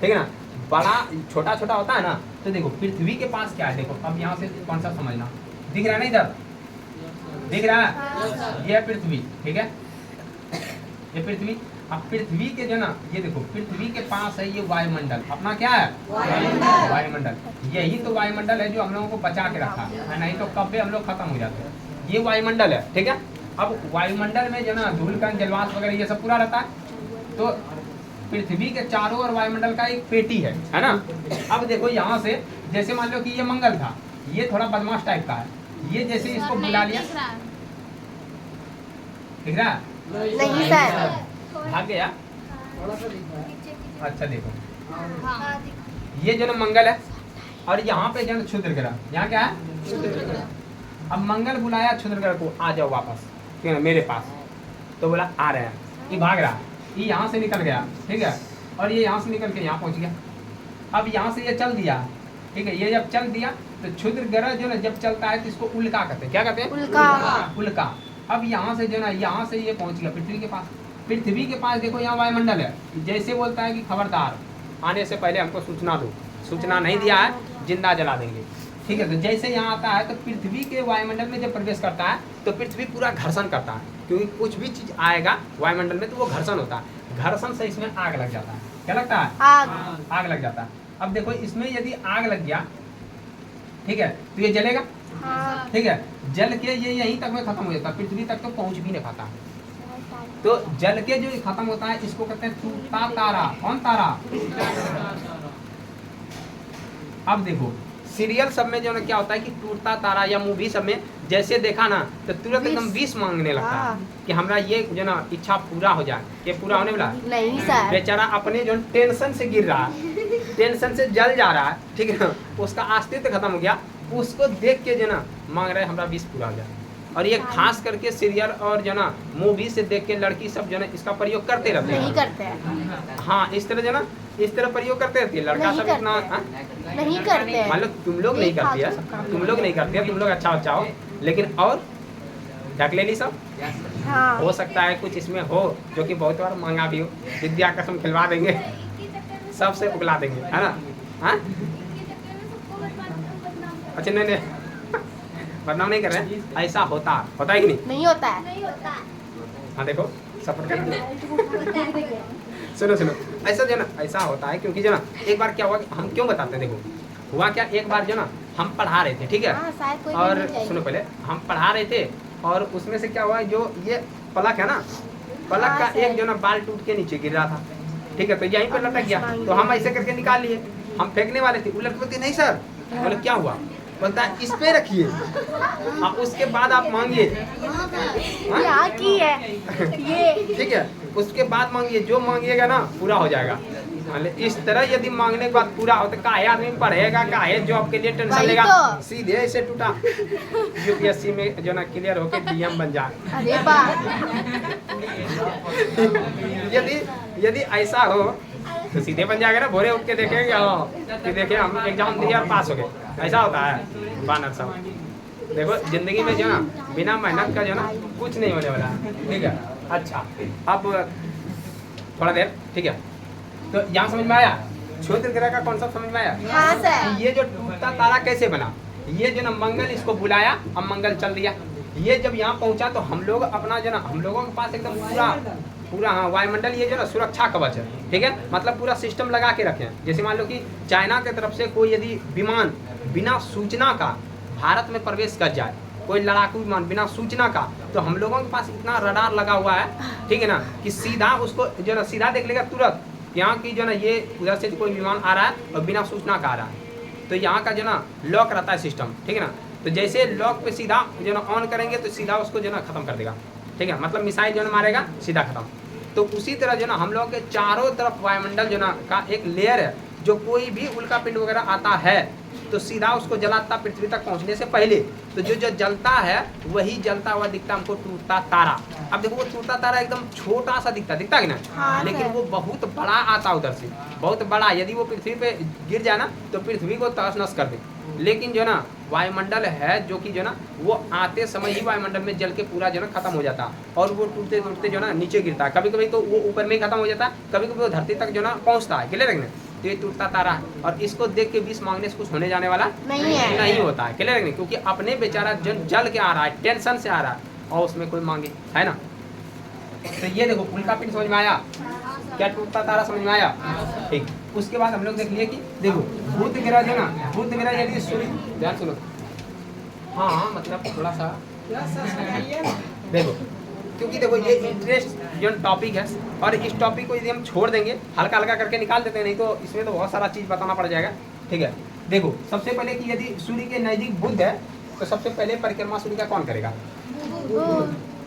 ठीक है ना। बड़ा छोटा छोटा होता है ना, तो देखो पृथ्वी के पास क्या है, देखो अब यहाँ से कौन सा समझना, दिख रहा है ना, इधर दिख रहा है, ये है पृथ्वी, ठीक है, ये पृथ्वी। अब पृथ्वी के जो ना ये देखो पृथ्वी के पास है ये वायुमंडल, अपना क्या है, वायुमंडल। यही तो वायुमंडल है जो हम लोगों को बचा के रखा है, नहीं तो कब हम लोग खत्म हो जाते हैं। ये वायुमंडल है, ठीक है। अब वायुमंडल में जो ना धूल कण जलवाष्प वगैरह ये सब पूरा रहता है। तो पृथ्वी के चारों ओर वायुमंडल का एक पेटी है ना। अब देखो यहाँ से जैसे मान लो कि ये मंगल था, ये थोड़ा बदमाश टाइप का है, ये जैसे इसको बुला लिया, दिख रहा है, नहीं सर, भाग गया। अच्छा देखो ये जो ना मंगल है, और यहाँ पे जो ना क्षुद्र ग्रह, यहाँ क्या है, अब मंगल बुलाया क्षुद्र ग्रह को, आ जाओ वापस, ठीक है ना, मेरे पास। तो बोला आ रहे हैं, ये भाग रहा, ये यहाँ से निकल गया, ठीक है, और ये यहाँ से निकल के यहाँ पहुँच गया। अब यहाँ से ये चल दिया, ठीक है, ये जब चल दिया तो क्षुद्र ग्रह जो ना जब चलता है तो इसको उल्का कहते हैं। क्या कहते हैं, उल्का। अब यहाँ से जो ना यहाँ से ये पहुँच गया पृथ्वी के पास। पृथ्वी के पास देखो यहाँ वायुमंडल है, जैसे बोलता है कि खबरदार आने से पहले हमको सूचना दो, सूचना नहीं दिया है जिंदा जला देंगे, ठीक है। तो जैसे यहाँ आता है तो पृथ्वी के वायुमंडल में जब प्रवेश करता है तो पृथ्वी पूरा घर्षण करता है, क्योंकि कुछ भी चीज आएगा वायुमंडल में तो वो घर्षण होता है, घर्षण से इसमें आग लग जाता है। क्या लगता है, आग लग जाता है। अब देखो इसमें यदि आग लग गया, ठीक है, तो ये जलेगा, ठीक है, जल के ये यहीं तक में खत्म हो जाता है, पृथ्वी तक तो पहुंच भी नहीं पाता। तो जल के जो खत्म होता है इसको कहते हैं टूटता तारा। कौन तारा, अब देखो सीरियल सब में जो ना क्या होता है कि टूटता तारा, या मूवी सब में जैसे देखा ना तो तुरंत एकदम विष मांगने लगता है कि हमरा ये जो ना इच्छा पूरा हो जाए। ये पूरा होने वाला नहीं सर, बेचारा अपने जो टेंशन से गिर रहा है, टेंशन से जल जा रहा है, ठीक है ना, उसका अस्तित्व खत्म हो गया, उसको देख के जो ना मांग रहे हमरा विष पूरा हो जाए। और ये खास करके सीरियल और जो ना मूवी से देख के लड़की सब जो ना इसका प्रयोग करते रहते हैं, नहीं करते हैं, हाँ इस तरह जो ना इस तरह प्रयोग करते रहती है। लड़का सब इतना नहीं करते हैं, मान लो तुम लोग नहीं करती है, तुम लोग नहीं करती है, तुम लोग अच्छा बच्चा हो, लेकिन और ढकलेली सब हाँ, हो सकता है कुछ इसमें हो जो कि बहुत बार महंगा भी हो, विद्या कसम खिलवा देंगे, सबसे उगला देंगे, है ना। हाँ अच्छा नहीं बदनाम नहीं कर रहे हैं, ऐसा होता है कि नहीं? नहीं होता है। हाँ देखो सपोर्ट कर सुनो ऐसा जो ना ऐसा होता है क्योंकि जो ना एक बार क्या हुआ हम क्यों बताते हैं, देखो हुआ क्या, एक बार जो ना हम पढ़ा रहे थे, ठीक है, हाँ, शायद कोई और नहीं चाहिए। सुनो पहले हम पढ़ा रहे थे और उसमें से क्या हुआ, जो ये पलक है ना, पलक हाँ, का सही। एक जो ना बाल टूट के नीचे गिर रहा था, ठीक है, तो यहीं पर लटक गया, तो हम ऐसे करके निकाल लिए, हम फेंकने वाले थे, वो लड़की बोलती नहीं सर, बोले क्या हुआ, बोलता है इस पे रखिए और उसके बाद आप मांगिए, यहाँ की है ये। ठीक है, उसके बाद मांगिए, जो मांगिएगा ना पूरा हो जाएगा। इस तरह यदि मांगने के बाद पूरा हो तो काहे आदमी पढ़ेगा, काहे जॉब के लिए टेंशन वही लेगा, तो। सीधे ऐसे टूटा यूपीएससी में जो ना क्लियर होके डीएम बन जाए। अरे वाह। यदि ऐसा हो तो सीधे बन जाएगा ना, भोरे उठ के देखेंगे कि देखिए हम एग्जाम दिए और पास हो गए, ऐसा होता है बानर साहब। देखो जिंदगी में जो ना बिना मेहनत का जो ना कुछ नहीं होने वाला है, ठीक है। अच्छा अब थोड़ा देर, ठीक है, तो यहाँ समझ में आया, क्षुद्र ग्रह का कॉन्सेप्ट समझ में आया। हाँ सर। ये जो टूटता तारा कैसे बना, ये जो ना मंगल इसको बुलाया, अब मंगल चल दिया, ये जब यहाँ पहुँचा तो हम लोग अपना जो ना हम लोगों के पास एकदम पूरा हाँ वायुमंडल ये जो ना सुरक्षा कवच है, ठीक है, मतलब पूरा सिस्टम लगा के रखे हैं। जैसे मान लो कि चाइना की तरफ से कोई यदि विमान बिना सूचना का भारत में प्रवेश कर जाए, कोई लड़ाकू विमान बिना सूचना का, तो हम लोगों के पास इतना रडार लगा हुआ है, ठीक है ना, कि सीधा उसको जो ना सीधा देख लेगा तुरंत यहाँ की जो ना ये उधर से कोई विमान आ रहा है और बिना सूचना का आ रहा है, तो यहाँ का जो ना लॉक रहता है सिस्टम, ठीक है ना, तो जैसे लॉक पे सीधा जो ना ऑन करेंगे तो सीधा उसको जो ना खत्म कर देगा, ठीक है, मतलब मिसाइल जो ना मारेगा सीधा खत्म। तो उसी तरह जो ना हम लोगों के चारों तरफ वायुमंडल जो ना का एक लेयर है, जो कोई भी उल्का पिंड वगैरह आता है तो सीधा उसको जलाता पृथ्वी तक पहुंचने से पहले, तो जो जलता है वही जलता हुआ दिखता हमको टूटता तारा। अब देखो वो टूटता तारा एकदम छोटा सा दिखता कि ना, हाँ, लेकिन वो बहुत बड़ा आता उधर से, बहुत बड़ा, यदि वो पृथ्वी पे गिर जाए ना तो पृथ्वी को तहस नहस कर दे। लेकिन जो ना वायुमंडल है जो कि जो ना वो आते समय ही वायुमंडल में जल के पूरा जो ना खत्म हो जाता और वो टूटते टूटते जो ना नीचे गिरता है, कभी कभी तो वो ऊपर में ही खत्म हो जाता है, कभी कभी वो धरती तक जो ना पहुंचता है, क्लियर है। तो ये टूटता तारा है और इसको देख के विष मांगने से कुछ होने जाने वाला नहीं होता है, क्लियर है, क्योंकि अपने बेचारा जल के आ रहा है, टेंशन से आ रहा है और उसमें कोई मांगे है ना। तो ये देखो उल्का पिंड समझ में आया, क्या टूटता तारा समझ में आया, ठीक। उसके बाद हम लोग देख लिए कि देखो बुध ग्रह जो ना, बुध ग्रह यदि सूर्य, ध्यान सुनो, हाँ मतलब थोड़ा सा देखो, क्योंकि देखो ये इंटरेस्ट जो टॉपिक है और इस टॉपिक को यदि हम छोड़ देंगे, हल्का हल्का करके निकाल देते हैं, नहीं तो इसमें तो बहुत सारा चीज़ बताना पड़ जाएगा, ठीक है। देखो सबसे पहले कि यदि सूर्य के नज़दीक बुध है तो सबसे पहले परिक्रमा सूर्य का कौन करेगा,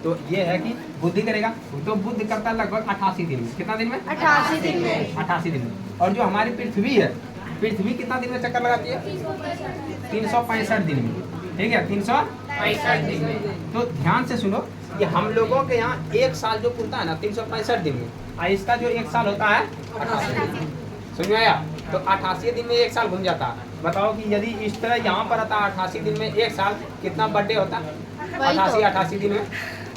तो ये है कि बुध ही करेगा, तो बुध करता है लगभग 88 दिन में, कितना दिन में, 88 दिन में, 88 दिन में। और जो हमारी पृथ्वी है, पृथ्वी कितना दिन में चक्कर लगाती है, 365 दिन में, ठीक है, 365 दिन में। तो ध्यान से सुनो कि हम लोगों के यहाँ एक साल जो पूरता है ना 365 दिन में, और इसका जो एक साल होता है 88 दिन, समझ में आया, तो 88 दिन में एक साल घूम जाता है। बताओ कि यदि इस तरह यहाँ पर आता 88 दिन में एक साल, कितना बर्थडे होता है 88 दिन में,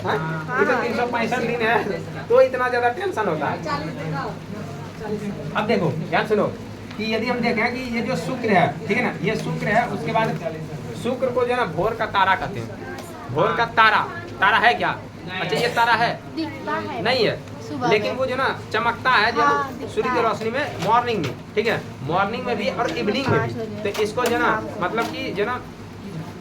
हाँ? ये तो 365 दिन है, तो इतना ज्यादा टेंशन होता है। अब देखो ध्यान सुनो कि यदि हम देखें कि ये जो शुक्र है, ठीक है ना, ये शुक्र है, उसके बाद शुक्र को जो ना भोर का तारा कहते हैं, भोर का तारा, तारा है क्या, अच्छा ये तारा है नहीं है, लेकिन वो जो ना चमकता है जब सूर्य की रोशनी में, मॉर्निंग में, ठीक है, मॉर्निंग में भी और इवनिंग में भी, तो इसको जो ना मतलब कि जो ना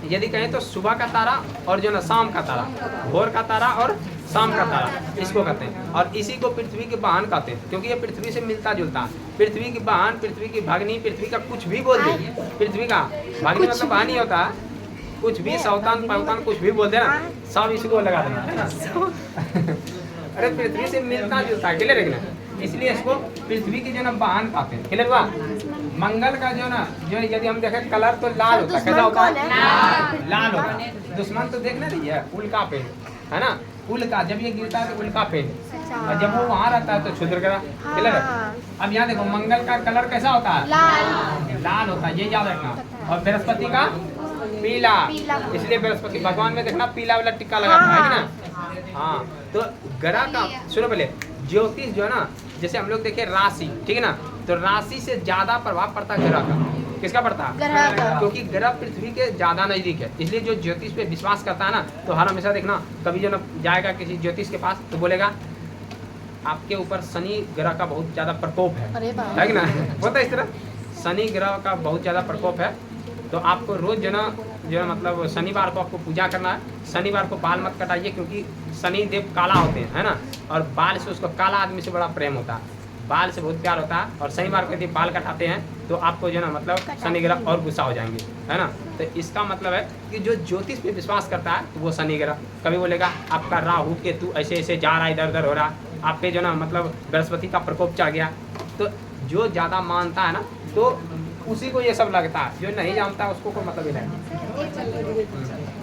यदि कहें तो सुबह का तारा और जो ना शाम का तारा, भोर का तारा और शाम का तारा, इसको कहते हैं। और इसी को पृथ्वी की बहन कहते हैं, क्योंकि ये पृथ्वी से मिलता जुलता है, पृथ्वी की बहन, पृथ्वी की भगनी, पृथ्वी का कुछ भी बोल दे, पृथ्वी का भगनी मतलब बहन ही होता है, कुछ भी सौतान पौतान कुछ भी बोल देना सब इसको लगा देना है ना। अरे पृथ्वी से मिलता जुलता है, क्लियर है ना, इसलिए इसको पृथ्वी की जो ना बहन कहते हैं, क्लियर हुआ। मंगल का जो ना जो यदि हम देखें कलर तो लाल होता है, कैसा होता है, लाल होता है। दुश्मन तो देखना नहीं है, उल्का पेड़ है ना, उल्का जब ये गिरता है तो उल्का पेड़, और जब वो वहाँ रहता है तो क्षुद्र ग्रह, क्लियर है। अब यहाँ देखो मंगल का कलर कैसा होता है, लाल होता है, ये याद रखना। और बृहस्पति का पीला, इसलिए बृहस्पति भगवान में देखना पीला वाला टिक्का लगाता है ना। हाँ तो ग्रह का सुनो पहले, ज्योतिष जो है ना, जैसे हम लोग देखे राशि, ठीक है ना, तो राशि से ज्यादा प्रभाव पड़ता है ग्रह का। किसका पड़ता है? ग्रह का। क्योंकि ग्रह पृथ्वी के ज्यादा नजदीक है, इसलिए जो ज्योतिष पे विश्वास करता है ना, तो हर हमेशा देखना कभी जो ना जाएगा किसी ज्योतिष के पास तो बोलेगा आपके ऊपर शनि ग्रह का बहुत ज्यादा प्रकोप अरे बाप। है कि ना, होता है इस तरह, शनि ग्रह का बहुत ज्यादा प्रकोप है, तो आपको रोज जो ना मतलब शनिवार को आपको पूजा करना है। शनिवार को बाल मत कटाइए, क्योंकि शनि देव काला होते हैं, है ना, और बाल से उसको काला आदमी से बड़ा प्रेम होता है, बाल से बहुत प्यार होता है, और शनिवार को यदि बाल कटाते हैं तो आपको जो ना मतलब शनि ग्रह और गुस्सा हो जाएंगे, है ना। तो इसका मतलब है कि जो ज्योतिष पे विश्वास करता है तो वो शनि ग्रह कभी बोलेगा आपका राहु केतु ऐसे ऐसे जा रहा है, इधर उधर हो रहा, आप पे जो ना मतलब बृहस्पति का प्रकोप चढ़ गया। तो जो ज़्यादा मानता है ना तो उसी को ये सब लगता है, जो नहीं जानता उसको कोई मतलब ही नहीं।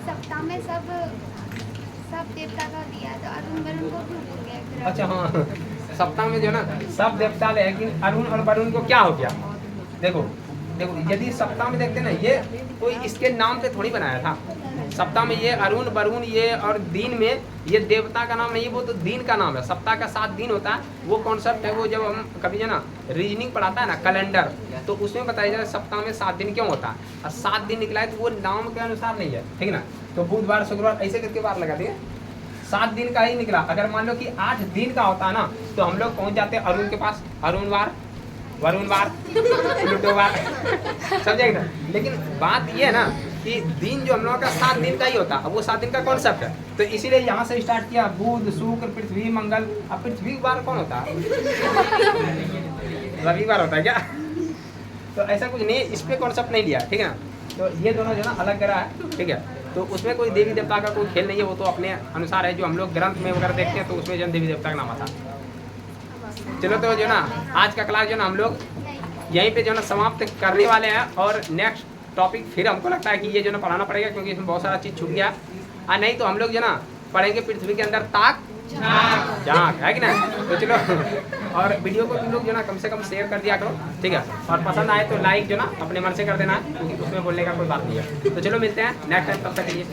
सप्ताह में सब देवता का दिया तो अरुण वरुण को क्यों भूल गए फिर? अच्छा हाँ, सप्ताह में जो ना सब देवता है, लेकिन अरुण और वरुण को क्या हो गया? देखो देखो, यदि सप्ताह में देखते ना, ये कोई इसके नाम पे थोड़ी बनाया था। सप्ताह में ये अरुण वरुण ये और दिन में ये देवता का नाम नहीं है, वो तो दिन का नाम है। सप्ताह का 7 दिन होता है, वो कॉन्सेप्ट है। वो जब हम कभी जो ना रीजनिंग पढ़ाता है ना कैलेंडर, तो उसमें बताया जाए सप्ताह में 7 दिन क्यों होता है, और 7 दिन निकला है तो वो नाम के अनुसार नहीं है, ठीक ना। तो बुधवार शुक्रवार ऐसे करके बार लगा दिए, 7 दिन का ही निकला। अगर मान लो कि 8 दिन का होता है ना, तो हम लोग पहुंच जाते हैं अरुण के पास, अरुणवार वरुणवार प्लूटोवार, समझेगा ना। लेकिन बात ये है ना कि दिन जो हम लोगों का 7 दिन का ही होता है, अब वो 7 दिन का कॉन्सेप्ट है, तो इसीलिए यहाँ से स्टार्ट किया बुध शुक्र पृथ्वी मंगल। अब पृथ्वी बार कौन होता है? रविवार होता है क्या? तो ऐसा कुछ नहीं है, इस पे कॉन्सेप्ट नहीं लिया, ठीक है ना। तो ये दोनों जो ना अलग ग्रह है, ठीक है, तो उसमें कोई देवी देवता का कोई खेल नहीं है, वो तो अपने अनुसार है। जो हम लोग ग्रंथ में वगैरह देखते हैं तो उसमें जो देवी देवता का नाम आता है। चलो तो जो ना आज का क्लास जो ना हम लोग यहीं पे जो ना समाप्त करने वाले हैं, और नेक्स्ट टॉपिक फिर हमको लगता है कि ये जो ना पढ़ाना पड़ेगा, क्योंकि इसमें बहुत सारा चीज़ छूट गया। नहीं तो हम लोग जो ना पढ़ेंगे पृथ्वी के अंदर ताक झांक, है कि ना। तो चलो, और वीडियो को तुम लोग जो ना कम से कम शेयर कर दिया करो, ठीक है, और पसंद आए तो लाइक जो ना अपने मन से कर देना है, क्योंकि उसमें बोलने का कोई बात नहीं है। तो चलो मिलते हैं नेक्स्ट टाइम, तब तक के लिए।